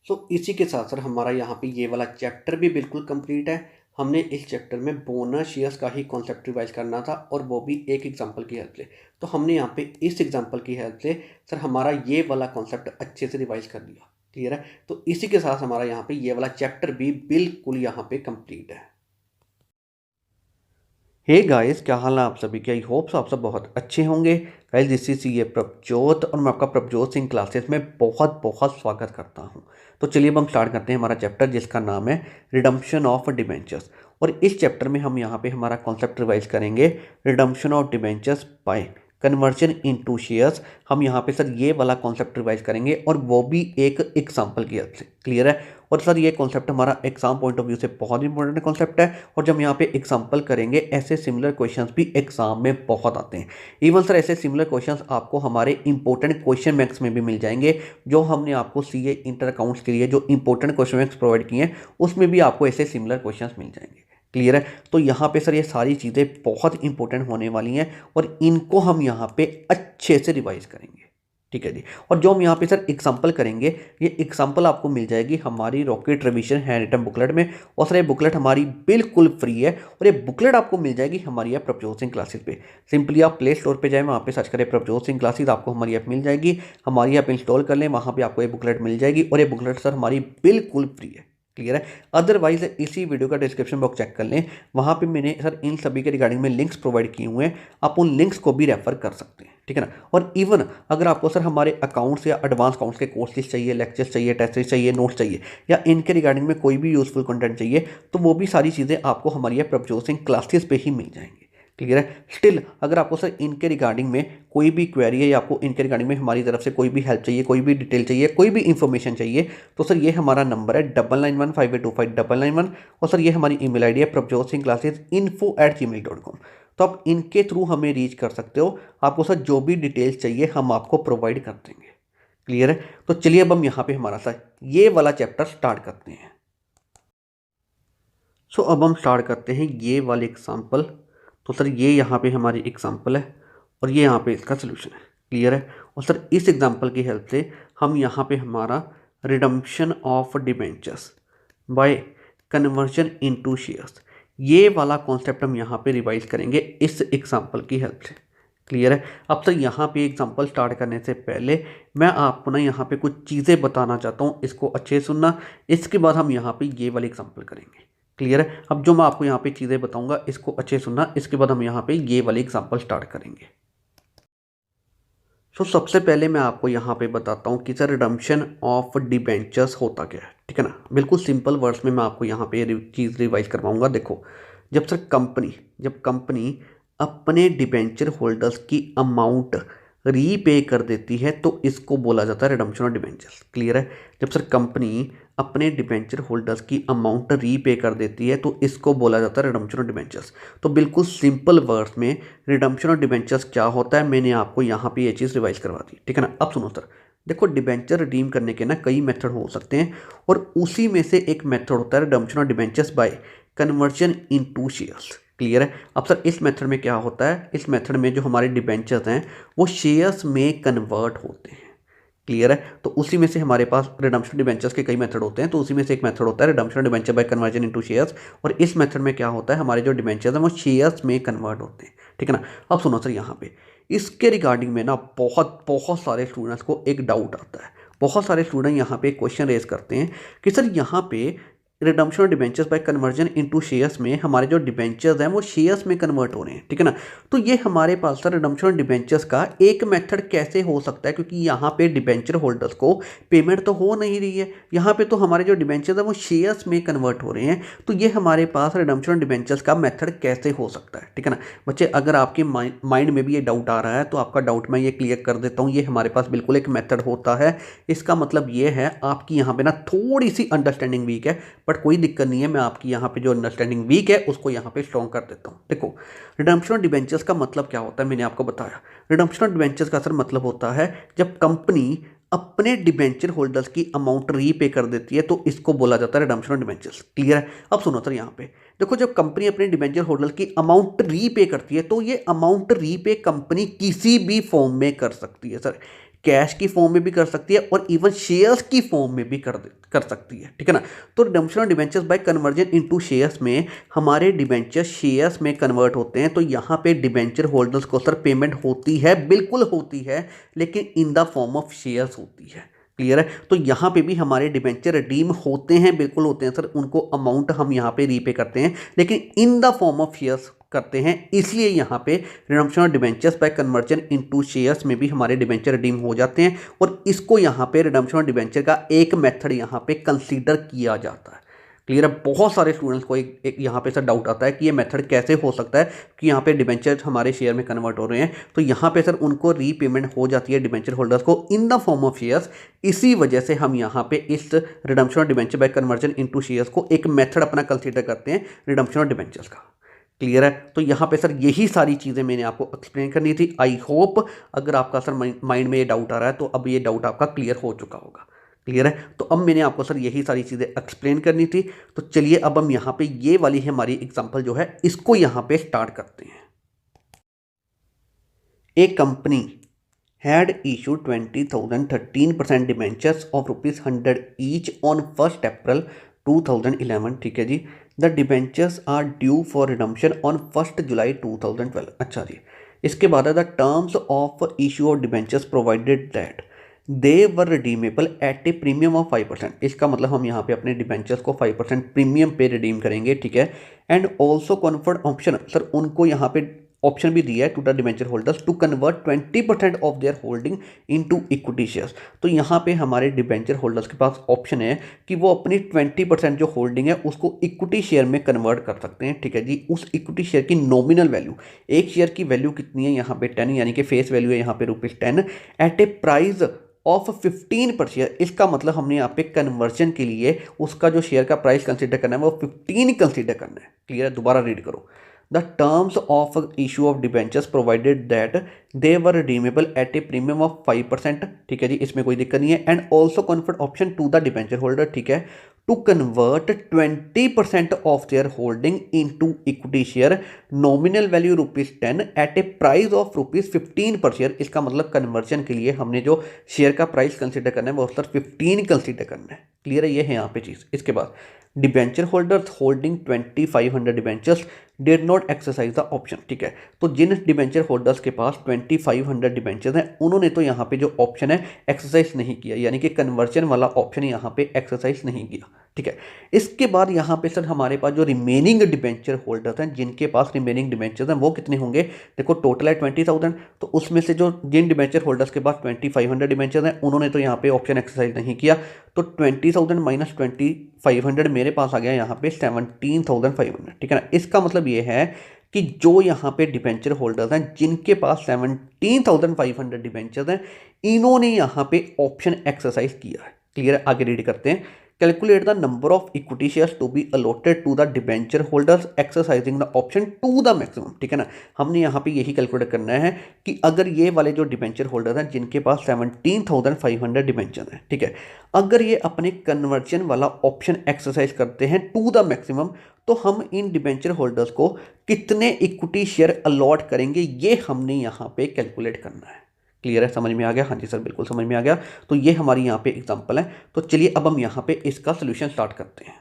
सो इसी के साथ सर हमारा यहाँ पे ये वाला चैप्टर भी बिल्कुल कंप्लीट है। हमने इस चैप्टर में बोनस शेयर्स का ही कॉन्सेप्ट रिवाइज करना था, और वो भी एक एग्जांपल की हेल्प से। तो हमने यहाँ पे इस एग्जांपल की हेल्प से सर हमारा ये वाला कॉन्सेप्ट अच्छे से रिवाइज कर दिया। क्लियर है। तो इसी के साथ हमारा यहाँ पे ये वाला चैप्टर भी बिल्कुल यहाँ पे कंप्लीट है। हे गाइस, क्या हाल है आप सभी के। आई होप आप सब बहुत अच्छे होंगे। गाइस दिस इज ये प्रभजोत, और मैं आपका प्रभजोत सिंह क्लासेस में बहुत बहुत स्वागत करता हूं। तो चलिए अब हम स्टार्ट करते हैं हमारा चैप्टर, जिसका नाम है रिडम्पशन ऑफ डिबेंचर्स। और इस चैप्टर में हम यहाँ पे हमारा कॉन्सेप्ट रिवाइज करेंगे, redemption of debentures bye conversion into shares. हम यहाँ पे सर ये वाला कॉन्सेप्ट रिवाइज करेंगे, और वो भी एक एग्जाम्पल की हेल्प से। क्लियर है। और सर ये कॉन्सेप्ट हमारा एग्जाम पॉइंट ऑफ व्यू से बहुत इंपॉर्टेंट कॉन्सेप्ट है, और जब यहाँ पे एग्जाम्पल करेंगे ऐसे सिमिलर क्वेश्चंस भी एग्जाम में बहुत आते हैं। इवन सर ऐसे सिमिलर क्वेश्चंस आपको हमारे इंपॉर्टेंट क्वेश्चन बैंक्स में भी मिल जाएंगे, जो हमने आपको सीए इंटर अकाउंट्स के लिए जो इंपॉर्टेंट क्वेश्चन बैंक्स प्रोवाइड किए हैं, उसमें भी आपको ऐसे सिमिलर क्वेश्चंस मिल जाएंगे। क्लियर है। तो यहाँ पे सर ये सारी चीज़ें बहुत इंपॉर्टेंट होने वाली हैं, और इनको हम यहाँ पे अच्छे से रिवाइज करेंगे, ठीक है जी। और जो हम यहाँ पे सर एग्जांपल करेंगे, ये एग्जांपल आपको मिल जाएगी हमारी rocket revision hand written booklet में। और सर ये बुकलेट हमारी बिल्कुल फ्री है, और ये बुकलेट आपको मिल जाएगी हमारी ऐप प्रभजोत सिंह क्लासेस पे। सिंपली आप प्ले स्टोर पे जाएं, वहाँ पे सर्च करें प्रभजोत सिंह क्लासेस, आपको हमारी ऐप मिल जाएगी। हमारी ऐप इंस्टॉल कर लें, वहाँ पर आपको ये बुकलेट मिल जाएगी, और ये बुकलेट सर हमारी बिल्कुल फ्री है। क्लियर है। अदरवाइज इसी वीडियो का डिस्क्रिप्शन बॉक्स चेक कर लें, वहाँ पे मैंने सर इन सभी के रिगार्डिंग में लिंक्स प्रोवाइड किए हुए हैं, आप उन लिंक्स को भी रेफर कर सकते हैं, ठीक है ना। और इवन अगर आपको सर हमारे अकाउंट्स या एडवांस अकाउंट्स के कोर्स लिस्ट चाहिए, लेक्चर्स चाहिए, टेस्ट सीरीज चाहिए, नोट्स चाहिए, या इनके रिगार्डिंग में कोई भी यूजफुल कंटेंट चाहिए, तो वो भी सारी चीज़ें आपको हमारी प्रभजोत सिंह क्लासेस पे ही मिल जाएंगी। क्लियर है। स्टिल अगर आपको सर इनके रिगार्डिंग में कोई भी क्वेरी है, या आपको इनके रिगार्डिंग में हमारी तरफ से कोई भी हेल्प चाहिए, कोई भी डिटेल चाहिए, कोई भी इन्फॉर्मेशन चाहिए, तो सर ये हमारा नंबर है 9915825991। और सर ये हमारी ईमेल आईडी है pravjotsinhclassesinfo@gmail.com। तो आप इनके थ्रू हमें रीच कर सकते हो। आपको सर जो भी डिटेल्स चाहिए हम आपको प्रोवाइड कर देंगे। क्लियर है। तो चलिए अब हम यहाँ पे हमारा सर ये वाला चैप्टर स्टार्ट करते हैं। सो अब हम स्टार्ट करते हैं ये वाले एग्जाम्पल। तो सर ये यहाँ पे हमारी एग्जाम्पल है, और ये यहाँ पे इसका सोल्यूशन है। क्लियर है। और सर इस एग्जाम्पल की हेल्प से हम यहाँ पे हमारा redemption of debentures bye conversion into shares, ये वाला कॉन्सेप्ट हम यहाँ पे रिवाइज करेंगे इस एग्जाम्पल की हेल्प से। क्लियर है। अब सर यहाँ पे एग्जाम्पल स्टार्ट करने से पहले मैं आपको ना यहाँ पे कुछ चीज़ें बताना चाहता हूँ, इसको अच्छे से सुनना। इसके बाद हम यहाँ पे ये वाले एग्जाम्पल करेंगे। क्लियर है। अब जो मैं आपको यहाँ पे चीज़ें बताऊंगा, इसको अच्छे सुनना। इसके बाद हम यहाँ पे ये वाले एग्जाम्पल स्टार्ट करेंगे। सो सबसे पहले मैं आपको यहाँ पे बताता हूँ कि सर रिडम्पशन ऑफ डिबेंचर्स होता क्या है, ठीक है ना। बिल्कुल सिंपल वर्ड्स में मैं आपको यहाँ पे चीज़ रिवाइज करवाऊंगा। देखो, जब कंपनी अपने डिबेंचर होल्डर्स की अमाउंट रीपे कर देती है, तो इसको बोला जाता है रिडम्पशन ऑफ डिबेंचर्स। क्लियर है। जब सर कंपनी अपने डिबेंचर होल्डर्स की अमाउंट रीपे कर देती है तो इसको बोला जाता है रिडम्पशन ऑफ डिबेंचर्स। तो बिल्कुल सिंपल वर्ड्स में रिडम्पशन ऑफ डिबेंचर्स क्या होता है, मैंने आपको यहाँ पे ये चीज़ रिवाइज करवा दी, ठीक है ना। अब सुनो सर, देखो डिबेंचर रिडीम करने के ना कई मेथड हो सकते हैं और उसी में से एक मेथड होता है redemption of debentures bye conversion into shares. Clear है। अब सर इस मेथड में क्या होता है, इस मेथड में जो हमारे डिबेंचर्स हैं वो शेयर्स में कन्वर्ट होते हैं। क्लियर है। तो उसी में से हमारे पास रिडम्पशन डिबेंचर्स के कई मेथड होते हैं, तो उसी में से एक मेथड होता है redemption debenture bye conversion into shares. और इस मेथड में क्या होता है, हमारे जो डिबेंचर्स हैं वो शेयर्स में कन्वर्ट होते हैं, ठीक है ना। अब सुनो सर, यहाँ पे इसके रिगार्डिंग में ना बहुत बहुत सारे स्टूडेंट्स को एक डाउट आता है। बहुत सारे स्टूडेंट यहाँ पे क्वेश्चन रेज करते हैं कि सर यहाँ पे redemption of debentures bye conversion into shares में हमारे जो डिबेंचर्स हैं वो शेयर्स में कन्वर्ट हो रहे हैं, ठीक है ना। तो ये हमारे पास सर रिडम्पशन ऑफ डिबेंचर्स का एक मेथड कैसे हो सकता है, क्योंकि यहाँ पे डिबेंचर होल्डर्स को पेमेंट तो हो नहीं रही है, यहाँ पे तो हमारे जो डिबेंचर्स हैं वो शेयर्स में कन्वर्ट हो रहे हैं। तो ये हमारे पास रिडम्पशन ऑफ डिबेंचर्स का मेथड कैसे हो सकता है, ठीक है ना। बच्चे अगर आपके माइंड में भी ये डाउट आ रहा है तो आपका डाउट मैं ये क्लियर कर देता हूँ। ये हमारे पास बिल्कुल एक मेथड होता है। इसका मतलब ये है आपकी यहाँ पे ना थोड़ी सी अंडरस्टैंडिंग वीक है, बट कोई दिक्कत नहीं है, मैं आपकी यहाँ पे जो अंडरस्टैंडिंग वीक है उसको यहाँ पे स्ट्रॉन्ग कर देता हूँ। देखो रिडम्पशन ऑफ डिबेंचर्स का मतलब क्या होता है, मैंने आपको बताया। रिडम्पशन ऑफ डिबेंचर्स का सर मतलब होता है जब कंपनी अपने डिबेंचर होल्डर्स की अमाउंट रीपे कर देती है तो इसको बोला जाता है रिडम्पशन ऑफ डिबेंचर्स। क्लियर है। अब सुनो सर, यहाँ पे देखो जब कंपनी अपने डिबेंचर होल्डर की अमाउंट रीपे करती है तो ये अमाउंट रीपे कंपनी किसी भी फॉर्म में कर सकती है सर। कैश की फॉर्म में भी कर सकती है और इवन शेयर्स की फॉर्म में भी कर सकती है, ठीक है ना। तो redemption of debentures bye conversion into shares में हमारे डिबेंचर शेयर्स में कन्वर्ट होते हैं। तो यहाँ पे डिबेंचर होल्डर्स को सर पेमेंट होती है, बिल्कुल होती है, लेकिन in the form of shares होती है। क्लियर है। तो यहाँ पे भी हमारे डिबेंचर रिडीम होते हैं, बिल्कुल होते हैं सर, उनको अमाउंट हम यहाँ पे रीपे करते हैं, लेकिन in the form of shares करते हैं। इसलिए यहाँ पे redemption of debentures bye conversion into shares में भी हमारे डिबेंचर रिडीम हो जाते हैं और इसको यहाँ पे रिडम्पशन ऑफ डिबेंचर का एक मेथड यहाँ पे कंसीडर किया जाता है। क्लियर है। बहुत सारे स्टूडेंट्स को एक यहाँ पे सर डाउट आता है कि ये मेथड कैसे हो सकता है कि यहाँ पे डिबेंचर हमारे शेयर में कन्वर्ट हो रहे हैं, तो यहाँ पे सर उनको रीपेमेंट हो जाती है डिबेंचर होल्डर्स को in the form of shares. इसी वजह से हम यहाँ पे इस redemption of debenture bye conversion into shares को एक मेथड अपना कंसीडर करते हैं रिडम्पशन ऑफ डिबेंचर्स का। क्लियर है। तो यहाँ पे सर यही सारी चीज़ें मैंने आपको एक्सप्लेन करनी थी। आई होप अगर आपका सर माइंड में ये डाउट आ रहा है तो अब ये डाउट आपका क्लियर हो चुका होगा। क्लियर है। तो अब मैंने आपको सर यही सारी चीज़ें एक्सप्लेन करनी थी। तो चलिए अब हम यहाँ पे ये वाली हमारी एग्जांपल जो है इसको यहाँ पे स्टार्ट करते हैं। ए company had issued 20,000 13% debentures of ₹100 each on 1st April 2011, ठीक है जी। The debentures are due for redemption on 1st July 2012। अच्छा जी, इसके बाद the terms of issue of debentures provided that they were redeemable at a premium of 5%। इसका मतलब हम यहाँ पे अपने डिबेंचर्स को 5% प्रीमियम पे रिडीम करेंगे, ठीक है। And also conferred option, sir उनको यहाँ पे ऑप्शन भी दिया है to the debenture holders to convert 20% of their holding into equity shares. तो यहाँ पे हमारे डिबेंचर होल्डर्स के पास ऑप्शन है कि वो अपनी 20% जो होल्डिंग है उसको इक्विटी शेयर में कन्वर्ट कर सकते हैं, ठीक है जी। उस इक्विटी शेयर की नॉमिनल वैल्यू, एक शेयर की वैल्यू कितनी है यहाँ पे 10, यानी कि फेस वैल्यू है यहाँ पे ₹10 at a price of 15 per share. इसका मतलब हमने यहाँ पे कन्वर्जन के लिए उसका जो शेयर का प्राइस कंसीडर करना है वो 15 कंसीडर करना है। क्लियर है। दोबारा रीड करो। The terms of issue of debentures provided that they were redeemable at a premium of 5%, ठीक है जी, इसमें कोई दिक्कत नहीं है। And also conferred option to the debenture holder, ठीक है, to convert 20% of their holding into equity share, nominal value ₹10 at a price of ₹15 per share. इसका मतलब कन्वर्जन के लिए हमने जो शेयर का प्राइस कंसीडर करना है वो सर 15 कंसीडर करना है। क्लियर है, ये है यहाँ पे चीज़। इसके बाद debenture holders holding 2500 debentures did not exercise the option, ठीक है। तो जिन डिबेंचर होल्डर्स के पास 2500 डिबेंचर्स हैं उन्होंने तो यहाँ पे जो ऑप्शन है एक्सरसाइज नहीं किया, यानी कि कन्वर्जन वाला ऑप्शन यहाँ पे एक्सरसाइज नहीं किया, ठीक है। इसके बाद यहाँ पे सर हमारे पास जो रिमेनिंग डिबेंचर होल्डर्स हैं, जिनके पास रिमेनिंग डिबेंचर्स हैं वो कितने होंगे, देखो टोटल है 20,000। तो उसमें से जो जिन डिबेंचर होल्डर्स के पास 2500 डिबेंचर्स हैं उन्होंने तो यहाँ पे ऑप्शन एक्सरसाइज नहीं किया। तो 20,000 माइनस 2500 मेरे पास आ गया यहाँ पे 17,500, ठीक है ना। इसका मतलब ये है कि जो यहाँ पे डिबेंचर होल्डर्स हैं जिनके पास 17,500 डिबेंचर्स हैं, इन्होंने यहाँ पे ऑप्शन एक्सरसाइज किया है। क्लियर है। आगे रीड करते हैं calculate the number of equity shares to be allotted to the debenture holders exercising the option to the maximum. ठीक है ना, हमने यहाँ पे यही कैलकुलेट करना है कि अगर ये वाले जो डिबेंचर होल्डर हैं जिनके पास 17,500 डिबेंचर हैं, ठीक है, अगर ये अपने कन्वर्जन वाला ऑप्शन एक्सरसाइज करते हैं टू द मैक्सिमम, तो हम इन डिबेंचर होल्डर्स को कितने इक्विटी शेयर अलॉट करेंगे, ये हमने यहाँ पे कैलकुलेट करना है। क्लियर है, समझ में आ गया? हाँ जी सर, बिल्कुल समझ में आ गया। तो ये हमारी यहाँ पे एग्जांपल है। तो चलिए अब हम यहाँ पे इसका सोल्यूशन स्टार्ट करते हैं।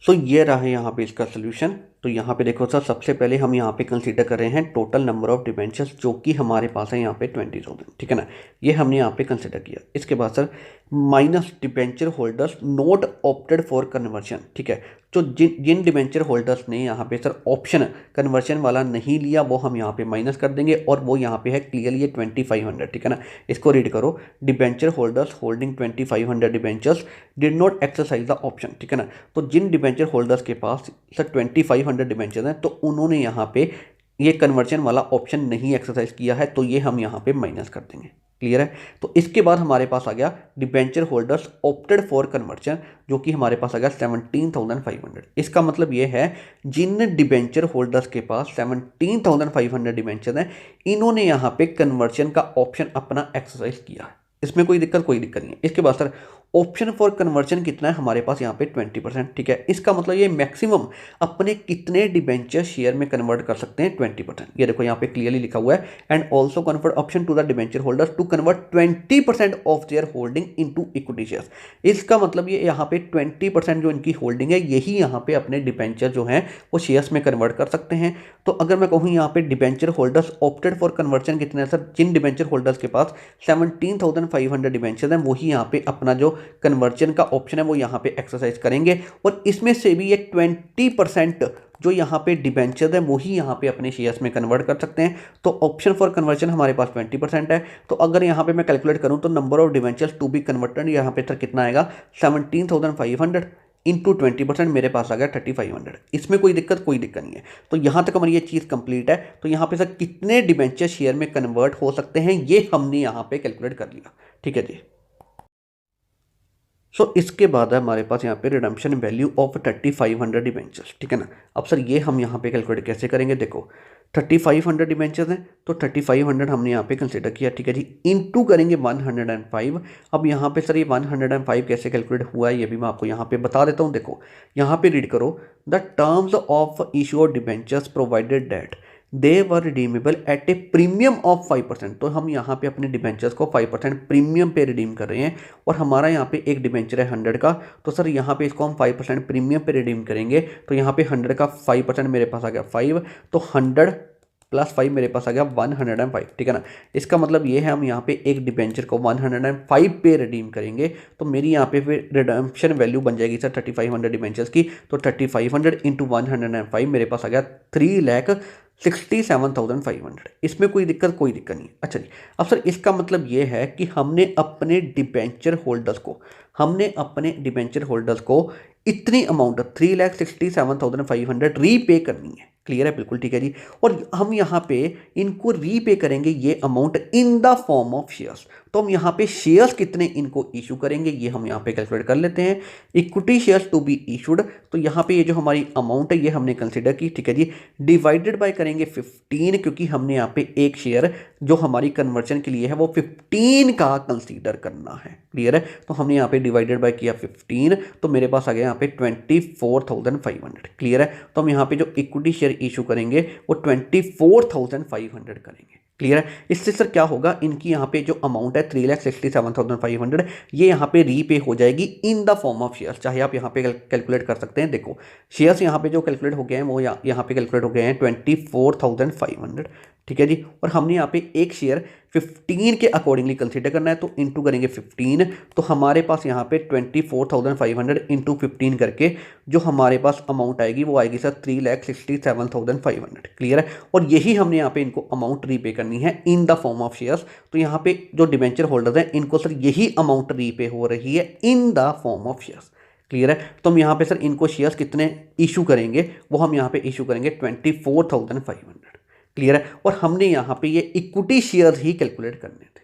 तो ये रहा है यहाँ पे इसका सोल्यूशन। तो यहाँ पे देखो सर, सबसे पहले हम यहाँ पे कंसीडर कर रहे हैं टोटल नंबर ऑफ डिबेंचर्स जो कि हमारे पास है यहाँ पे 20,000। ठीक है ना, ये हमने यहाँ पे कंसीडर किया। इसके बाद sir minus debenture holders not opted for conversion. ठीक है, तो जिन डिबेंचर होल्डर्स ने यहाँ पे सर ऑप्शन कन्वर्जन वाला नहीं लिया वो हम यहाँ पे माइनस कर देंगे, और वो यहाँ पे है क्लियरली ये 2,500। ठीक है ना, इसको रीड करो, debenture holders holding 2,500 debentures did not exercise the option. ठीक है ना, तो जिन डिबेंचर होल्डर्स के पास सर 2,500 डिबेंचर हैं तो उन्होंने यहाँ पे ये कन्वर्जन वाला ऑप्शन नहीं एक्सरसाइज किया है, तो ये हम यहाँ पे माइनस कर देंगे। क्लियर है? तो इसके बाद हमारे पास आ गया debenture holders opted for conversion, जो कि हमारे पास आ गया 17,500। इसका मतलब ये है जिन डिबेंचर होल्डर्स के पास 17,500 डिबेंचर हैं, इन्होंने यहाँ पे कन्वर्जन का ऑप्शन अपना एक्सरसाइज किया है। इसमें कोई दिक्कत नहीं है। इसके बाद सर ऑप्शन फॉर कन्वर्जन कितना है हमारे पास यहाँ पे 20%। ठीक है, इसका मतलब ये मैक्सिमम अपने कितने डिबेंचर शेयर में कन्वर्ट कर सकते हैं, 20%। ये देखो यहाँ पे क्लियरली लिखा हुआ है, and also convert option to the debenture holders to convert 20% of their holding into equity shares. इसका मतलब ये यहाँ पे 20% जो इनकी होल्डिंग है यही यहाँ पे अपने डिबेंचर जो हैं वो शेयर्स में कन्वर्ट कर सकते हैं। तो अगर मैं कहूँ यहाँ पे debenture holders opted for conversion कितने हैं सर, जिन डिबेंचर होल्डर्स के पास 17,500 डिबेंचर हैं वही यहाँ पे अपना जो कन्वर्जन का ऑप्शन है वो यहाँ पे एक्सरसाइज करेंगे, और इसमें से भी ये 20% जो यहाँ पे डिबेंचर है वही यहाँ पे अपने शेयर्स में कन्वर्ट कर सकते हैं। तो ऑप्शन फॉर कन्वर्जन हमारे पास 20% है। तो अगर यहाँ पे मैं कैलकुलेट करूँ तो number of debentures to be converted यहाँ पे सर कितना आएगा, 17,500 इंटू 20%, मेरे पास आ गया 3,500। इसमें कोई दिक्कत नहीं है। तो यहाँ तक हमारी ये चीज़ कंप्लीट है। तो यहाँ पे सर कितने डिबेंचर शेयर में कन्वर्ट हो सकते हैं ये हमने यहाँ पे कैलकुलेट कर लिया। ठीक है जी। सो इसके बाद है हमारे पास यहाँ पे रिडम्पशन वैल्यू ऑफ 3,500 डिबेंचर्स। ठीक है ना, अब सर ये हम यहाँ पे कैलकुलेट कैसे करेंगे, देखो 3,500 डिबेंचर्स हैं तो 3,500 हमने यहाँ पे कंसिडर किया। ठीक है जी, इनटू करेंगे 105। अब यहाँ पे सर ये 105 कैसे कैलकुलेट हुआ है ये भी मैं आपको यहाँ पे बता देता हूँ। देखो यहाँ पे रीड करो, the terms of issue of debentures provided that they were redeemable at a premium of 5%। तो हम यहाँ पे अपने डिबेंचर्स को 5% प्रीमियम पे रिडीम कर रहे हैं, और हमारा यहाँ पे एक डिबेंचर है 100 का, तो सर यहाँ पे इसको हम 5% प्रीमियम पे रिडीम करेंगे। तो यहाँ पे 100 का 5% मेरे पास आ गया 5, तो 100 प्लस 5 मेरे पास आ गया 105। ठीक है ना, इसका मतलब ये है हम यहाँ पे एक डिबेंचर को 105 पे रिडीम करेंगे, तो मेरी यहाँ पे फिर रिडम्पशन वैल्यू बन जाएगी सर 3,500 डिबेंचर्स की। तो 3,500 इंटू 105 मेरे पास आ गया 3,67,500। इसमें कोई दिक्कत नहीं। अच्छा जी, अब सर इसका मतलब ये है कि हमने अपने डिबेंचर होल्डर्स को इतनी अमाउंट 3,67,500 रीपे करनी है। क्लियर है? बिल्कुल ठीक है जी। और हम यहाँ पे इनको रीपे करेंगे ये amount in the form of shares. तो हम यहाँ पे शेयर्स कितने इनको इशू करेंगे ये हम यहाँ पे कैलकुलेट कर लेते हैं। Equity shares to be issued, तो यहाँ पे ये जो हमारी अमाउंट है ये हमने कंसिडर की। ठीक है जी, डिवाइडेड बाय करेंगे 15, क्योंकि हमने यहाँ पे एक शेयर जो हमारी कन्वर्जन के लिए है वो 15 का कंसीडर करना है। क्लियर है? तो हमने यहाँ पे डिवाइडेड बाय किया 15, तो मेरे पास आ गया यहाँ पे 24,500। क्लियर है? तो हम यहाँ पे जो इक्विटी शेयर इशू करेंगे वो 24,500 करेंगे। क्लियर है? इससे सर क्या होगा, इनकी यहाँ पे जो अमाउंट है 3,67,500 ये यहाँ पे रीपे हो जाएगी in the form of shares. चाहे आप यहाँ पे कैलकुलेट कर सकते हैं। देखो शेयर्स यहाँ पे जो कैलकुलेट हो गए हैं वो यहाँ पे कैलकुलेट हो गए हैं 24,500। ठीक है जी, और हमने यहाँ पे एक शेयर 15 के अकॉर्डिंगली कंसीडर करना है, तो इंटू करेंगे 15, तो हमारे पास यहाँ पे 24,500 इंटू 15 करके जो हमारे पास अमाउंट आएगी वो आएगी सर 3,67,500। क्लियर है? और यही हमने यहाँ पे इनको अमाउंट रीपे करनी है in the form of shares. तो यहाँ पे जो डिबेंचर होल्डर्स हैं इनको सर यही अमाउंट रीपे हो रही है in the form of shares. Clear है? तो हम यहाँ पे सर इनको शेयर्स कितने इशू करेंगे, वो हम यहाँ पे इशू करेंगे 24,500। क्लियर है? और हमने यहाँ पे ये इक्विटी शेयर्स ही कैलकुलेट करने थे।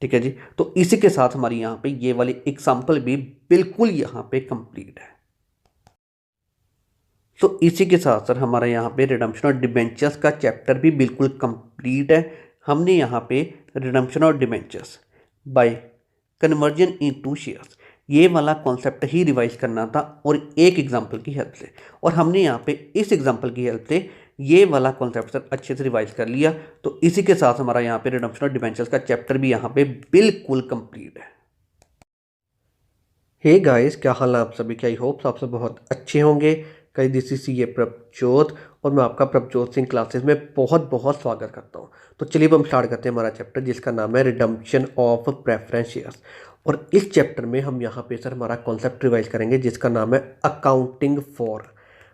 ठीक है जी। तो इसी के साथ हमारी यहाँ पे ये वाली एग्जाम्पल भी बिल्कुल यहाँ पे कंप्लीट है। तो इसी के साथ सर हमारा यहाँ पे रिडम्पशन और डिबेंचर्स का चैप्टर भी बिल्कुल कंप्लीट है। हमने यहाँ पे रिडम्पशन और debentures bye conversion into shares ये वाला कॉन्सेप्ट ही रिवाइज करना था और एक एग्जांपल की हेल्प से, और हमने यहाँ पे इस एग्जांपल की हेल्प से ये वाला कॉन्सेप्ट सर अच्छे से रिवाइज कर लिया। तो इसी के साथ हमारा यहाँ पे रिडम्पशन और डिबेंचर्स का चैप्टर भी यहाँ पे बिल्कुल कंप्लीट है। हे गाइस, क्या हाल है आप सभी के? आई होप आप सब बहुत अच्छे होंगे। गाइस दिस इज ये प्रभजोत और मैं आपका प्रभजोत सिंह क्लासेस में बहुत बहुत स्वागत करता हूं। तो चलिए अब हम स्टार्ट करते हैं हमारा चैप्टर जिसका नाम है रिडम्पशन ऑफ प्रेफरेंस शेयर्स। और इस चैप्टर में हम यहाँ पे सर हमारा कॉन्सेप्ट रिवाइज करेंगे जिसका नाम है accounting for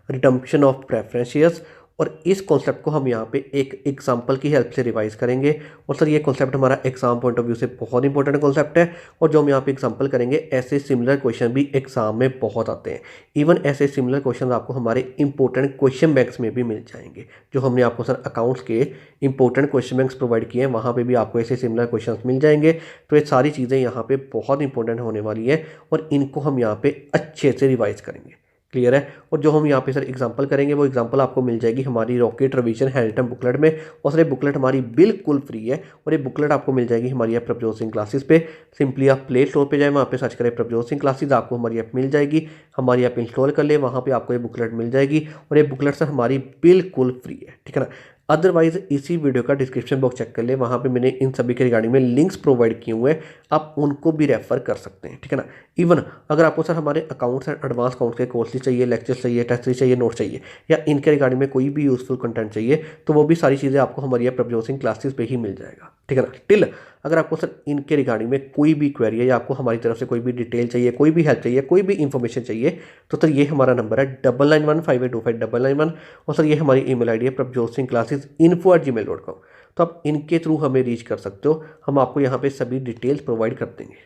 redemption of preference shares. और इस कॉन्सेप्ट को हम यहाँ पे एक एग्जांपल की हेल्प से रिवाइज करेंगे। और सर ये कॉन्सेप्ट हमारा एग्जाम पॉइंट ऑफ व्यू से बहुत इंपॉर्टेंट कॉन्सेप्ट है, और जो हम यहाँ पे एग्जांपल करेंगे ऐसे सिमिलर क्वेश्चन भी एग्जाम में बहुत आते हैं। इवन ऐसे सिमिलर क्वेश्चन आपको हमारे इंपॉर्टेंट क्वेश्चन बैंक्स में भी मिल जाएंगे। जो हमने आपको सर अकाउंट्स के इंपॉर्टेंट क्वेश्चन बैंक्स प्रोवाइड किए हैं वहाँ पर भी आपको ऐसे सिमिलर क्वेश्चन मिल जाएंगे। तो ये सारी चीज़ें यहाँ पर बहुत इंपॉर्टेंट होने वाली है और इनको हम यहाँ पे अच्छे से रिवाइज करेंगे। क्लियर है? और जो हम यहाँ पे सर एग्जांपल करेंगे वो एग्जांपल आपको मिल जाएगी हमारी रॉकेट रिवीजन हैंडरिटन बुकलेट में। और सर ये बुकलेट हमारी बिल्कुल फ्री है और ये बुकलेट आपको मिल जाएगी हमारी ऐप प्रभजोत सिंह क्लासेस पे। सिंपली आप प्ले स्टोर पे जाए, वहाँ पे सर्च करें प्रभजोत सिंह क्लासेस, आपको हमारी ऐप मिल जाएगी। हमारी ऐप इंस्टॉल कर ले, वहाँ पर आपको ये बुकलेट मिल जाएगी और ये बुकलेट सर हमारी बिल्कुल फ्री है। ठीक है ना? अदरवाइज इसी वीडियो का डिस्क्रिप्शन बॉक्स चेक कर ले, वहाँ पे मैंने इन सभी के रिगार्डिंग में लिंक्स प्रोवाइड किए हुए हैं, आप उनको भी रेफर कर सकते हैं। ठीक है ना? इवन अगर आपको सर हमारे अकाउंट्स एंड एडवांस अकाउंट्स के कोर्सेज चाहिए, लेक्चर्स चाहिए, टेस्ट चाहिए, नोट्स चाहिए, या इनके रिगार्डिंग में कोई भी यूजफुल कंटेंट चाहिए, तो वो भी सारी चीज़ें आपको हमारी प्रभजोत सिंह क्लासेस पे ही मिल जाएगा। ठीक है ना? टिल अगर आपको सर इनके रिगार्डिंग में कोई भी क्वेरी है या आपको हमारी तरफ से कोई भी डिटेल चाहिए, कोई भी हेल्प चाहिए, कोई भी इन्फॉर्मेशन चाहिए, तो सर ये हमारा नंबर है 9915825991। और सर ये हमारी ईमेल आईडी है प्रभजोत सिंह क्लासेस info@gmail.com। तो आप इनके थ्रू हमें रीच कर सकते हो, हम आपको यहाँ पे सभी डिटेल्स प्रोवाइड कर देंगे।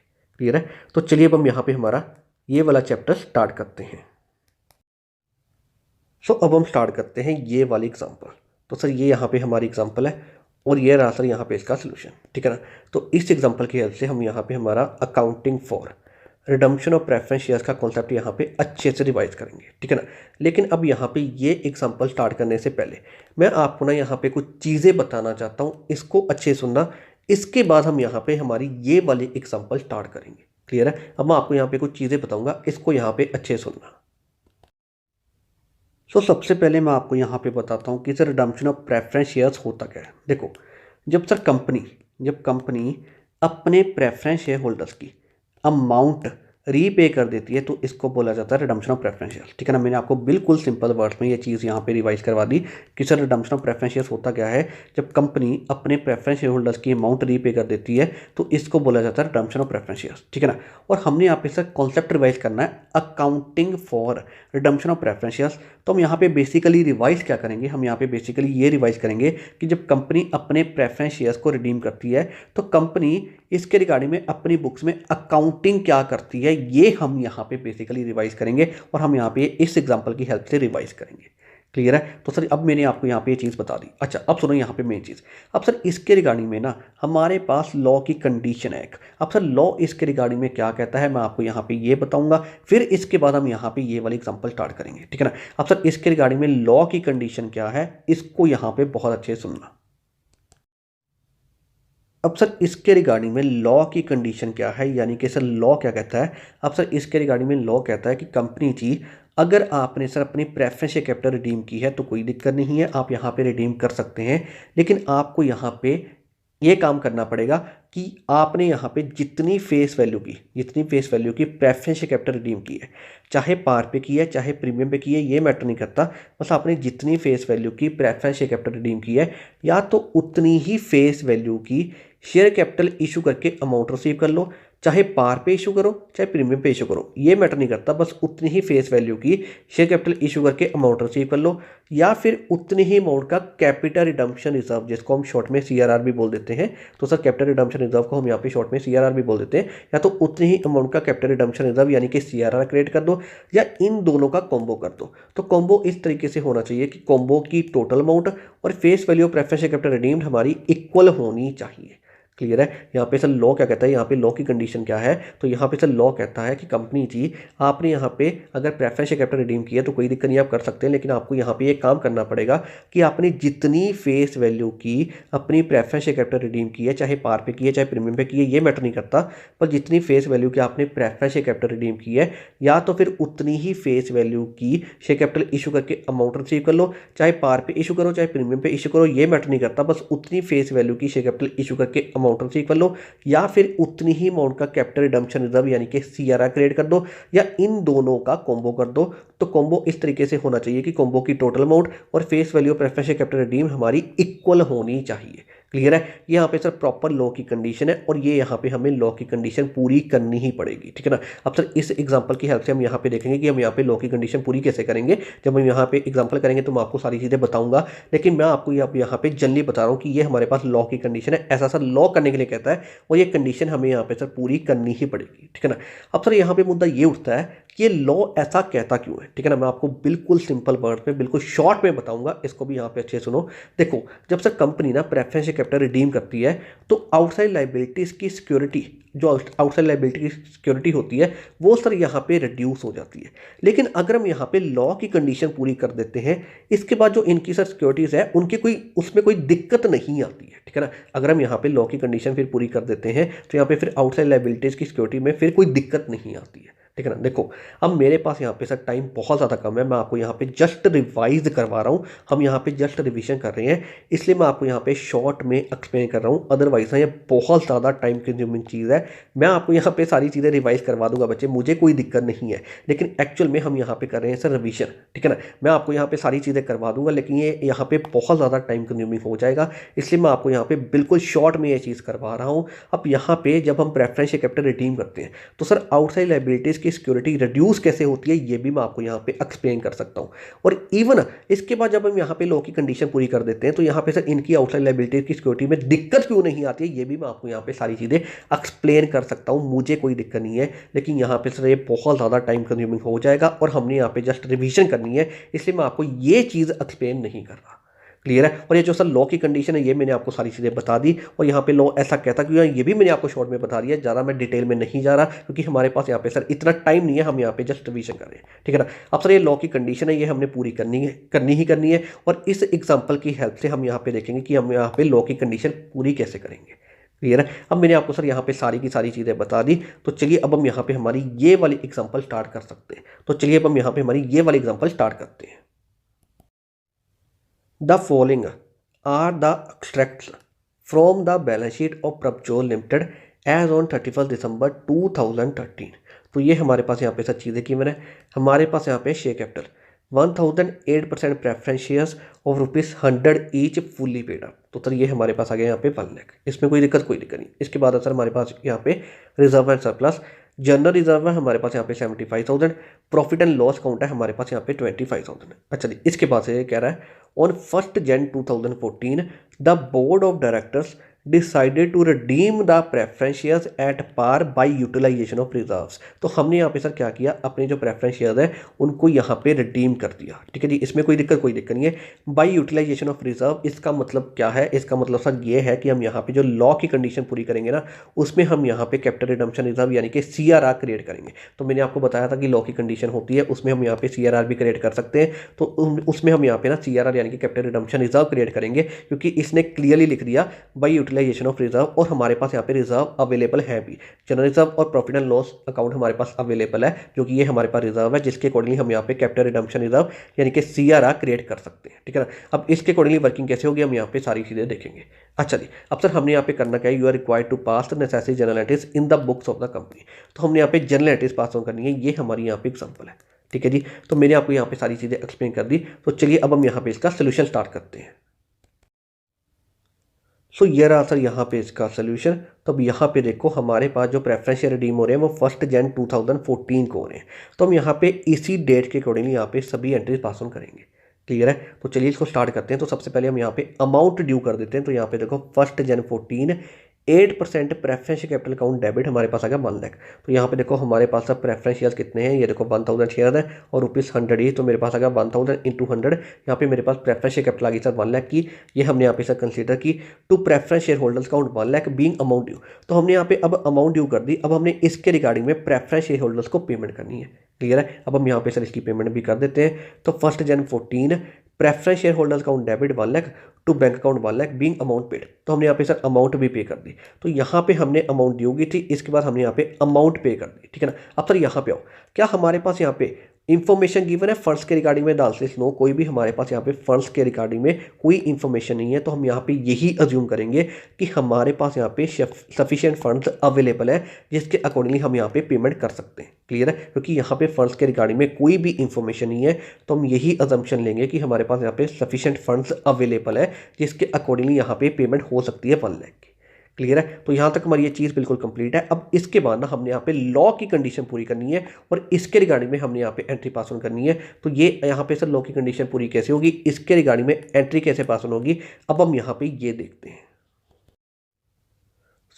क्लियर है? तो चलिए अब हम यहाँ पे हमारा ये वाला चैप्टर स्टार्ट करते हैं। अब हम स्टार्ट करते हैं ये वाली एग्जांपल। तो सर ये यहाँ पे हमारी एग्जांपल है और ये रहा सर यहाँ पे इसका सोल्यूशन। ठीक है ना? तो इस एग्जांपल की हेल्प से हम यहाँ पे हमारा accounting for redemption of preference shares का कॉन्सेप्ट यहाँ पे अच्छे से रिवाइज करेंगे। ठीक है ना? लेकिन अब यहाँ पे ये एग्जांपल स्टार्ट करने से पहले मैं आपको ना यहाँ पे कुछ चीज़ें बताना चाहता हूँ, इसको अच्छे सुनना। इसके बाद हम यहाँ पे हमारी ये वाली एग्जांपल स्टार्ट करेंगे। क्लियर है? अब मैं आपको यहाँ पे कुछ चीज़ें बताऊँगा, इसको यहाँ पे अच्छे सुनना। सबसे पहले मैं आपको यहाँ पे बताता हूँ कि sir redemption of preference shares होता क्या है। देखो, जब कंपनी अपने प्रेफरेंस शेयर होल्डर्स की अमाउंट रीपे कर देती है तो इसको बोला जाता है रिडम्पशन ऑफ प्रेफरेंस शेयर्स। ठीक है ना? मैंने आपको बिल्कुल सिंपल वर्ड्स में ये चीज़ यहाँ पे रिवाइज करवा दी कि sir redemption of preference shares होता क्या है। जब कंपनी अपने प्रेफरेंस शेयर होल्डर्स की अमाउंट रीपे कर देती है तो इसको बोला जाता है रिडम्पशन ऑफ प्रेफरेंस शेयर्स। ठीक है ना? और हमने यहाँ पे सर कॉन्सेप्ट रिवाइज करना है accounting for redemption of preference shares. तो हम यहाँ पे बेसिकली रिवाइज क्या करेंगे, हम यहाँ पे बेसिकली ये रिवाइज करेंगे कि जब कंपनी अपने प्रेफरेंस शेयर्स को रिडीम करती है तो कंपनी इसके रिगार्डिंग में अपनी बुक्स में अकाउंटिंग क्या करती है, ये हम यहाँ पे बेसिकली रिवाइज करेंगे और हम यहाँ पे इस एग्जांपल की हेल्प से रिवाइज करेंगे। क्लियर है? तो सर अब मैंने आपको यहाँ पे ये चीज़ बता दी। अच्छा, अब सुनो यहाँ पे मेन चीज़। अब सर इसके रिगार्डिंग में ना हमारे पास लॉ की कंडीशन है एक। अब सर लॉ इसके रिगार्डिंग में क्या कहता है मैं आपको यहाँ पे ये बताऊंगा, फिर इसके बाद हम यहाँ पे ये वाली एग्जांपल स्टार्ट करेंगे। ठीक है ना? अब सर इसके रिगार्डिंग में लॉ की कंडीशन क्या है, इसको यहाँ पे बहुत अच्छे से सुनना। अब सर इसके रिगार्डिंग में लॉ की कंडीशन क्या है, यानी कि सर लॉ क्या कहता है। अब सर इसके रिगार्डिंग में लॉ कहता है कि कंपनी जी, अगर आपने सर अपनी प्रेफरेंस शेयर कैपिटल रिडीम की है तो कोई दिक्कत नहीं है, आप यहाँ पे रिडीम कर सकते हैं। लेकिन आपको यहाँ पे ये काम करना पड़ेगा कि आपने यहाँ पे जितनी फेस वैल्यू की प्रेफरेंस शेयर कैपिटल रिडीम की है, चाहे पार पे की है चाहे प्रीमियम पे की है, ये मैटर नहीं करता। बस आपने जितनी फेस वैल्यू की प्रेफरेंस शेयर कैपिटल रिडीम की है, या तो उतनी ही फेस वैल्यू की शेयर कैपिटल इशू करके अमाउंट रिसीव कर लो, चाहे पार पे इशू करो चाहे प्रीमियम पे इशू करो, ये मैटर नहीं करता। बस उतनी ही फेस वैल्यू की शेयर कैपिटल इशू करके अमाउंट रिसीव कर लो, या फिर उतनी ही अमाउंट का कैपिटल रिडम्पशन रिजर्व, जिसको हम शॉर्ट में CRR भी बोल देते हैं। तो सर कैपिटल रिडम्पशन रिजर्व को हम यहाँ पे शॉर्ट में CRR भी बोल देते हैं। या तो उतनी ही अमाउंट का कैपिटल रिडम्पशन रिजर्व यानी कि CRR क्रिएट कर दो, या इन दोनों का कॉम्बो कर दो। तो कॉम्बो इस तरीके से होना चाहिए कि कॉम्बो की टोटल अमाउंट और face value of preference share capital redeemed हमारी इक्वल होनी चाहिए। क्लियर है। यहाँ पे सर लॉ क्या कहता है, यहाँ पे लॉ की कंडीशन क्या है, तो यहाँ पे सर लॉ कहता है कि कंपनी जी आपने यहाँ पे अगर प्रेफरेंस शेयर कैपिटल रिडीम किया तो कोई दिक्कत नहीं, आप कर सकते हैं, लेकिन आपको यहाँ पे ये काम करना पड़ेगा कि आपने जितनी फेस वैल्यू की अपनी प्रेफरेंस शेयर कैपिटल रिडीम की है, चाहे पार पे की है चाहे प्रीमियम पे की है, ये मैटर नहीं करता, पर जितनी फेस वैल्यू की आपने प्रेफरेंस शेयर कैपिटल रिडीम की है या तो फिर उतनी ही फेस वैल्यू की शेयर कैपिटल इशू करके अमाउंट रिसीव कर लो, चाहे पार पे इशू करो चाहे प्रीमियम पे इशू करो, ये मैटर नहीं करता, बस उतनी फेस वैल्यू की शेयर कैपिटल इशू करके अमाउंट रिसीव कर लो, या फिर उतनी ही अमाउंट का कैपिटल रिडम्पशन रिजर्व यानी कि सीआरआर क्रिएट कर दो, या इन दोनों का कॉम्बो कर दो। तो कॉम्बो इस तरीके से होना चाहिए कि कॉम्बो की टोटल अमाउंट और face value preference share capital redeem हमारी इक्वल होनी चाहिए। क्लियर है। ये यहाँ पे सर प्रॉपर लॉ की कंडीशन है और ये यहाँ पे हमें लॉ की कंडीशन पूरी करनी ही पड़ेगी, ठीक है ना। अब सर इस एग्जांपल की हेल्प से हम यहाँ पे देखेंगे कि हम यहाँ पे लॉ की कंडीशन पूरी कैसे करेंगे। जब हम यहाँ पे एग्जांपल करेंगे तो मैं आपको सारी चीज़ें बताऊंगा, लेकिन मैं आपको यहाँ पे जनरली बता रहा हूँ कि ये हमारे पास लॉ की कंडीशन है, ऐसा सर लॉ करने के लिए कहता है और ये कंडीशन हमें यहाँ पे सर पूरी करनी ही पड़ेगी, ठीक है ना। अब सर यहाँ पे मुद्दा ये उठता है कि ये लॉ ऐसा कहता क्यों है, ठीक है ना। मैं आपको बिल्कुल सिंपल वर्ड में बिल्कुल शॉर्ट में बताऊंगा, इसको भी यहाँ पे अच्छे सुनो। देखो, जब सर कंपनी ना प्रेफरेंस कैपिटल रिडीम करती है तो आउटसाइड लाइबिलिटीज की सिक्योरिटी, जो आउटसाइड लाइबिलिटी की सिक्योरिटी होती है वो सर यहाँ पे रिड्यूस हो जाती है। लेकिन अगर हम यहाँ पे लॉ की कंडीशन पूरी कर देते हैं, इसके बाद जो इनकी सर सिक्योरिटीज है उनकी कोई उसमें कोई दिक्कत नहीं आती है, ठीक है ना। अगर हम यहाँ पे लॉ की कंडीशन फिर पूरी कर देते हैं तो यहाँ पे फिर आउटसाइड लाइबिलिटीज की सिक्योरिटी में फिर कोई दिक्कत नहीं आती है, ठीक है ना। देखो, अब मेरे पास यहाँ पे सर टाइम बहुत ज़्यादा कम है, मैं आपको यहाँ पे जस्ट रिवाइज करवा रहा हूँ, हम यहाँ पे जस्ट रिवीजन कर रहे हैं, इसलिए मैं आपको यहाँ पे शॉर्ट में एक्सप्लेन कर रहा हूँ। अदरवाइज ये बहुत ज़्यादा टाइम कंज्यूमिंग चीज़ है। मैं आपको यहाँ पे सारी चीज़ें रिवाइज करवा दूंगा बच्चे, मुझे कोई दिक्कत नहीं है, लेकिन एक्चुअल में हम यहाँ पे कर रहे हैं सर रिवीजन, ठीक है ना। मैं आपको यहाँ पे सारी चीज़ें करवा दूंगा, लेकिन ये यहाँ पे बहुत ज़्यादा टाइम कंज्यूमिंग हो जाएगा, इसलिए मैं आपको यहाँ पे बिल्कुल शॉर्ट में ये चीज़ करवा रहा हूँ। अब यहाँ पे जब हम प्रेफरेंस कैपिटल रिडीम करते हैं तो सर आउटसाइड लाइबिलिटीज़ की सिक्योरिटी रिड्यूस कैसे होती है ये भी मैं आपको यहाँ पे एक्सप्लेन कर सकता हूँ। और इवन इसके बाद जब हम यहाँ पे लॉ की कंडीशन पूरी कर देते हैं तो यहाँ पे सर इनकी आउटसाइड लाइबिलिटी की सिक्योरिटी में दिक्कत क्यों नहीं आती है ये भी मैं आपको यहाँ पे सारी चीज़ें एक्सप्लेन कर सकता हूँ, मुझे कोई दिक्कत नहीं है। लेकिन यहाँ पे सर ये बहुत ज़्यादा टाइम कंज्यूमिंग हो जाएगा और हमने यहाँ पे जस्ट रिविजन करनी है, इसलिए मैं आपको ये चीज़ एक्सप्लेन नहीं कर रहा। क्लियर है। और ये जो सर लॉ की कंडीशन है ये मैंने आपको सारी चीज़ें बता दी, और यहाँ पे लॉ ऐसा कहता क्यों है ये भी मैंने आपको शॉर्ट में बता दिया, ज़्यादा मैं डिटेल में नहीं जा रहा क्योंकि हमारे पास यहाँ पे सर इतना टाइम नहीं है, हम यहाँ पे जस्ट रिवीजन कर रहे हैं, ठीक है ना। अब सर ये लॉ की कंडीशन है ये हमने पूरी करनी ही करनी है, और इस एग्जाम्पल की हेल्प से हम यहाँ पे देखेंगे कि हम यहाँ पे लॉ की कंडीशन पूरी कैसे करेंगे। क्लियर है। अब मैंने आपको सर यहाँ पे सारी की सारी चीज़ें बता दी, तो चलिए अब हम यहाँ पे हमारी ये वाली एग्जाम्पल स्टार्ट कर सकते हैं। तो चलिए अब हम यहाँ पे हमारी ये वाली एग्जाम्पल स्टार्ट करते हैं। The following are the extracts from the balance sheet of Prabjol Limited as on 31st December 2013। तो ये हमारे पास यहाँ पे सब चीज़ें की मैंने, हमारे पास यहाँ पे share capital 1008% preference shares of ₹100 each fully paid up. तो सर ये हमारे पास आ गया यहाँ पे 1 लाख, इसमें कोई दिक्कत नहीं। इसके बाद सर हमारे पास यहाँ पे reserve and surplus, general reserve है हमारे पास यहाँ पे 75,000, प्रॉफिट एंड लॉस अकाउंट है हमारे पास यहाँ पे 25,000। अच्छा जी, इसके बाद से ये कह रहा है on 1 January 2014 the board of directors decided to redeem the preference shares at par by utilization of reserves. तो हमने यहाँ पे सर क्या किया, अपने जो प्रेफरेंस शेयर्स है उनको यहाँ पे रिडीम कर दिया, ठीक है जी। इसमें कोई दिक्कत नहीं है। बाय यूटिलाइजेशन ऑफ रिजर्व इसका मतलब क्या है, इसका मतलब सर ये है कि हम यहाँ पे जो लॉ की कंडीशन पूरी करेंगे ना उसमें हम यहाँ पे कैपिटल रिडम्पशन रिजर्व यानी कि CRR क्रिएट करेंगे। तो मैंने आपको बताया था कि लॉ की कंडीशन होती है उसमें हम यहाँ पे CRR भी क्रिएट कर सकते हैं, तो उसमें हम यहाँ पे ना CRR यानी कि कैपिटल रिडम्पशन रिजर्व क्रिएट करेंगे, क्योंकि इसने क्लियरली लिख दिया बाय यूटिलाइजेशन ऑफ रिजर्व, और हमारे पास यहाँ पे रिजर्व अवेलेबल है भी। जनरल रिजर्व और प्रॉफिट एंड लॉस अकाउंट हमारे पास अवेलेबल है, जो कि ये हमारे पास रिजर्व है, जिसके अकॉर्डिंगली हम यहाँ पे कैपिटल रिडम्पशन रिजर्व यानी कि CRR क्रिएट कर सकते हैं, ठीक है ना। अब इसके अकॉर्डिंगली वर्किंग कैसे होगी हम यहाँ पे सारी चीज़ें देखेंगे। अच्छा जी, अब सर हमने यहाँ पे करना क्या है, you are required to pass the necessary journal entries in the books of the company. तो हमने यहाँ पे जर्नल एंट्रीज पास ऑन करनी है, ये हमारी यहाँ पे एग्जाम्पल है, ठीक है जी। तो मैंने आपको यहाँ पे सारी चीज़ें एक्सप्लेन कर दी, तो चलिए अब हम यहाँ पे इसका सोल्यूशन स्टार्ट करते हैं। सो ये रहा सर यहाँ पे इसका सोल्यूशन। तो अब यहाँ पे देखो हमारे पास जो प्रेफरेंस शेयर रिडीम हो रहे हैं वो 1 January 2014 को हो रहे हैं, तो हम यहाँ पे इसी डेट के अकॉर्डिंगली यहाँ पे सभी एंट्रीज पास ऑन करेंगे। क्लियर है। तो चलिए इसको स्टार्ट करते हैं। तो सबसे पहले हम यहाँ पे अमाउंट ड्यू कर देते हैं। तो यहाँ पे देखो 1 January 14 8% preference capital account debit हमारे पास आ गया 1 लाख। तो यहाँ पे देखो हमारे पास सब प्रेफरेंस शेयर्स कितने हैं, ये देखो 1000 शेयर है और ₹100 ही, तो मेरे पास आ गया 1000 इंटू 100। यहाँ पे मेरे पास प्रेफरेंस शेयर कैपिटल आ गई सर 1 लाख की। ये हमने यहाँ पे सर कंसीडर की to preference share holders account 1 lakh being amount due. तो हमने यहाँ पे अब अमाउंट ड्यू कर दी। अब हमने इसके रिगार्डिंग में प्रेफरेंस शेयर होल्डर्स को पेमेंट करनी है। क्लियर है। अब हम यहाँ पे सर इसकी पेमेंट भी कर देते हैं। तो 1 जनवरी 14 preference share holders account debit 1 lakh to bank account 1 lakh being amount paid. तो हमने यहाँ पे सर अमाउंट भी पे कर दी। तो यहाँ पे हमने अमाउंट दी होगी थी, इसके बाद हमने यहाँ पे अमाउंट पे कर दी। ठीक है ना। अब सर यहाँ पे आओ, क्या हमारे पास यहाँ पे इन्फॉर्मेशन गिवन है फंड्स के रिगार्डिंग में? डाल से नो, कोई भी हमारे पास यहाँ पे फंड्स के रिगार्डिंग में कोई इन्फॉर्मेशन नहीं है। तो हम यहाँ पे यही अज्यूम करेंगे कि हमारे पास यहाँ पे सफिशिएंट फंड्स अवेलेबल है जिसके अकॉर्डिंगली हम यहाँ पे पेमेंट कर सकते हैं। क्लियर है। क्योंकि यहाँ पे फंड्स के रिगार्डिंग में कोई भी इन्फॉर्मेशन नहीं है, तो हम यही अजम्पशन लेंगे कि हमारे पास यहाँ पे सफिशिएंट फंड्स अवेलेबल है जिसके अकॉर्डिंगली यहाँ पे पेमेंट हो सकती है 1 लाख की। क्लियर है। तो यहाँ तक हमारी ये चीज़ बिल्कुल कंप्लीट है। अब इसके बाद ना हमने यहाँ पे लॉ की कंडीशन पूरी करनी है और इसके रिगार्डिंग में हमने यहाँ पे एंट्री पास ऑन करनी है। तो ये यहाँ पे सर लॉ की कंडीशन पूरी कैसे होगी, इसके रिगार्डिंग में एंट्री कैसे पास ऑन होगी, अब हम यहाँ पे ये देखते हैं।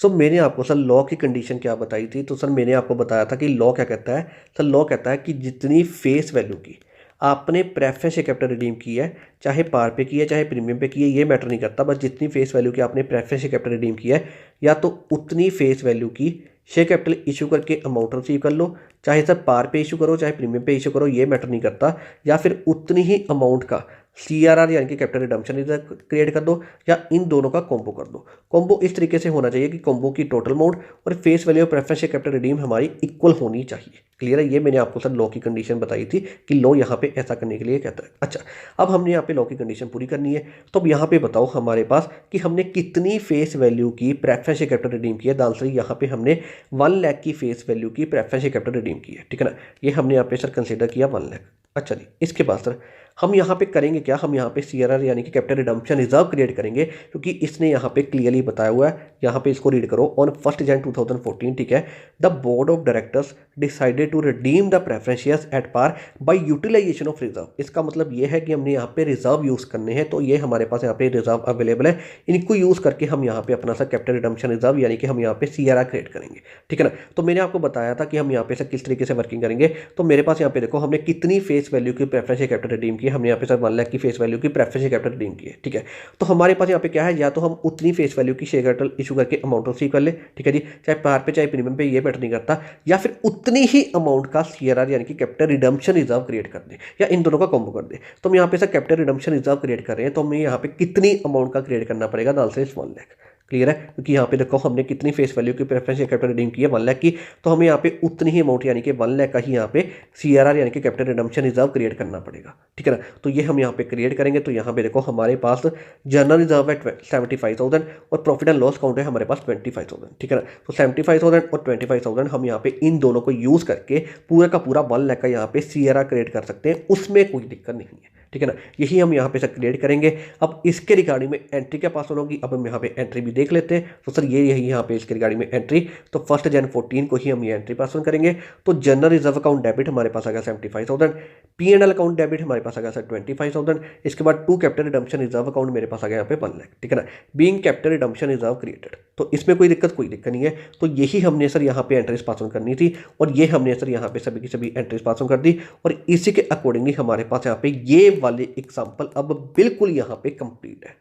सो मैंने आपको सर लॉ की कंडीशन क्या बताई थी? तो सर मैंने आपको बताया था कि लॉ क्या कहता है। सर लॉ कहता है कि जितनी फेस वैल्यू की आपने प्रेफरेंस शेयर कैपिटल रिडीम की है, चाहे पार पे की है चाहे प्रीमियम पे की है, ये मैटर नहीं करता, बस जितनी फेस वैल्यू की आपने प्रेफरेंस शेयर कैपिटल रिडीम की है, या तो उतनी फेस वैल्यू की शेयर कैपिटल इशू करके अमाउंट रिसीव कर लो, चाहे सर पार पे इशू करो चाहे प्रीमियम पे इशू करो, ये मैटर नहीं करता, या फिर उतनी ही अमाउंट का CRR यानी कि कैपिटल रिडम्पशन रिजर्व क्रिएट कर दो, या इन दोनों का कॉम्बो कर दो। कॉम्बो इस तरीके से होना चाहिए कि कॉम्बो की टोटल अमाउंट और face value of preference share capital redeem हमारी इक्वल होनी चाहिए। क्लियर है। ये मैंने आपको सर लॉ की कंडीशन बताई थी कि लॉ यहाँ पे ऐसा करने के लिए कहता है। अच्छा, अब हमने यहाँ पे लॉ की कंडीशन पूरी करनी है। तो अब यहाँ पे बताओ हमारे पास कि हमने कितनी फेस वैल्यू की प्रेफरेंस शेयर कैपिटल रिडीम की है। द आंसर यहाँ पे हमने 1 लाख की फेस वैल्यू की प्रेफरेंस शेयर कैपिटल रिडीम की है। ठीक है ना। ये हमने यहाँ पे सर कंसिडर किया 1 लाख। अच्छा जी, इसके बाद सर हम यहाँ पे करेंगे क्या, हम यहाँ पे CRR यानी कि कैपिटल रिडम्पशन रिजर्व क्रिएट करेंगे, क्योंकि इसने यहाँ पे क्लियरली बताया हुआ है। यहाँ पे इसको रीड करो, ऑन 1 जनवरी 2014, ठीक है, the board of directors decided to redeem the preference shares at par by utilization of reserve. इसका मतलब ये है कि हमने यहाँ पे रिजर्व यूज़ करने हैं, तो ये हमारे पास यहाँ पे रिजर्व अवेलेबल है, इनको यूज़ करके हम यहाँ पे अपना सा कैपिटल रिडम्पशन रिजर्व यानी कि हम यहाँ पे CRR क्रिएट करेंगे। ठीक है ना। तो मैंने आपको बताया था कि हम यहाँ पे सर किस तरीके से वर्किंग करेंगे। तो मेरे पास यहाँ पे देखो हमने कितनी फेस वैल्यू की प्रेफरेंस शेयर कैपिटल रिडीम की, हमने यहाँ पे सर 1 लाख की फेस वैल्यू की प्रेफरेंस शेयर कैपिटल रिडीम की है। ठीक है। तो हमारे पास यहाँ पे क्या है, या तो हम उतनी फेस वैल्यू की शेयर कैपिटल इशू करके अमाउंट रिसीव कर ले, ठीक है जी, चाहे पार पे चाहे प्रीमियम पे, ये मैटर नहीं करता, या फिर उतनी ही अमाउंट का CRR यानी कि कैपिटल रिडम्पशन रिजर्व क्रिएट कर दे, या इन दोनों का कॉम्बो कर दे। तो हम यहाँ पे sir capital redemption reserve create कर रहे हैं, तो हमें यहाँ पे कितनी अमाउंट का क्रिएट करना पड़ेगा? The answer is 1 lakh. Clear है। क्योंकि यहाँ पे देखो हमने कितनी फेस वैल्यू की प्रेफरेंस शेयर कैपिटल रिडीम की है 1 लाख की, तो हमें यहाँ पे उतनी ही अमाउंट यानी कि 1 लाख का ही यहाँ पे CRR यानी कि कैपिटल रिडम्पशन रिजर्व क्रिएट करना पड़ेगा। ठीक है ना। तो ये हम यहाँ पे क्रिएट करेंगे। तो यहाँ पे देखो हमारे पास जनरल रिजर्व है 75,000 और प्रॉफिट एंड लॉस काउंट है हमारे पास 25,000। ठीक है ना। तो 75,000 और 25,000 हम यहाँ पे इन दोनों को यूज़ करके पूरा का पूरा 1 लाख का यहाँ पे CRR क्रिएट कर सकते हैं, उसमें कोई दिक्कत नहीं है। ठीक है ना। यही हम यहाँ पे सर क्रिएट करेंगे। अब इसके रिगार्डिंग में एंट्री क्या पास होगी, अब हम यहाँ पे एंट्री भी देख लेते हैं। तो सर ये यही यहाँ पे इसके रिगार्डिंग में एंट्री, तो 1 जनवरी 14 को ही हम ये एंट्री पास ऑन करेंगे। तो जनरल रिजर्व अकाउंट डेबिट हमारे पास आ गया 75,000, P&L अकाउंट डेबिट हमारे पास आ गया सर 25,000। इसके बाद to capital redemption reserve account मेरे पास आ गया यहाँ पे 1 लाख। ठीक है ना। Being capital redemption reserve created, तो इसमें कोई दिक्कत नहीं है। तो यही हमने सर यहाँ पे एंट्रीज पास ऑन करनी थी, और ये हमने सर यहाँ पे सभी की सभी एंट्रीज पास ऑन कर दी, और इसी के अकॉर्डिंगली हमारे पास यहाँ पे ये वाले एग्जाम्पल अब बिल्कुल यहाँ पे कंप्लीट है।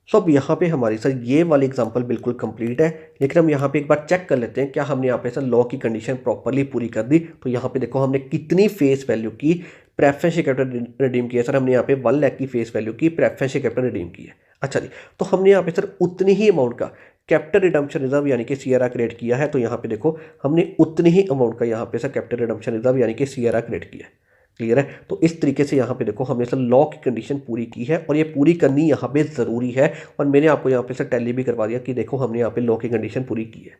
सो अब यहाँ पे हमारी सर ये वाली एग्जांपल बिल्कुल कंप्लीट है, लेकिन हम यहाँ पे एक बार चेक कर लेते हैं क्या हमने यहाँ पे सर लॉ की कंडीशन प्रॉपर्ली पूरी कर दी। तो यहाँ पे देखो हमने कितनी फेस वैल्यू की प्रेफरेंस शेयर कैपिटल रिडीम की है। सर हमने यहाँ पे 1 लाख की फेस वैल्यू की प्रेफरेंस शेयर कैपिटल रिडीम की है। अच्छा जी, तो हमने यहाँ पे सर उतनी ही अमाउंट का कैपिटल रिडम्पशन रिजर्व यानी कि CRR क्रिएट किया है। तो यहाँ पे देखो हमने उतनी ही अमाउंट का यहाँ पे सर कैपिटल रिडम्पशन रिजर्व यानी कि CRR क्रिएट किया है। क्लियर है। तो इस तरीके से यहाँ पे देखो हमने सर लॉ की कंडीशन पूरी की है, और ये पूरी करनी यहाँ पे ज़रूरी है, और मैंने आपको यहाँ पे सर टैली भी करवा दिया कि देखो हमने यहाँ पे लॉ की कंडीशन पूरी की है।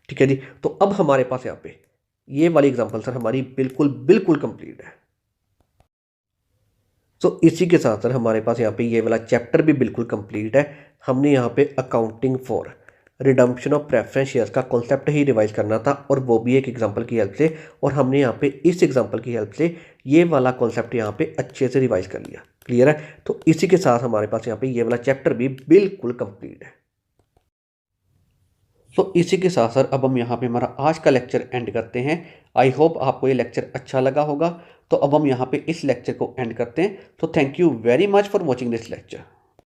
ठीक है जी। तो अब हमारे पास यहाँ पे ये वाली एग्जांपल सर हमारी बिल्कुल कंप्लीट है। तो इसी के साथ सर हमारे पास यहाँ पे ये वाला चैप्टर भी बिल्कुल कंप्लीट है। हमने यहाँ पे accounting for redemption of preference shares का कॉन्सेप्ट ही रिवाइज करना था, और वो भी एक एग्जांपल की हेल्प से, और हमने यहाँ पे इस एग्जांपल की हेल्प से ये वाला कॉन्सेप्ट यहाँ पे अच्छे से रिवाइज कर लिया। क्लियर है। तो इसी के साथ हमारे पास यहाँ पे ये वाला चैप्टर भी बिल्कुल कंप्लीट है। तो इसी के साथ साथ अब हम यहाँ पे हमारा आज का लेक्चर एंड करते हैं। आई होप आपको ये लेक्चर अच्छा लगा होगा। तो अब हम यहाँ पे इस लेक्चर को एंड करते हैं। तो thank you very much for watching this lecture.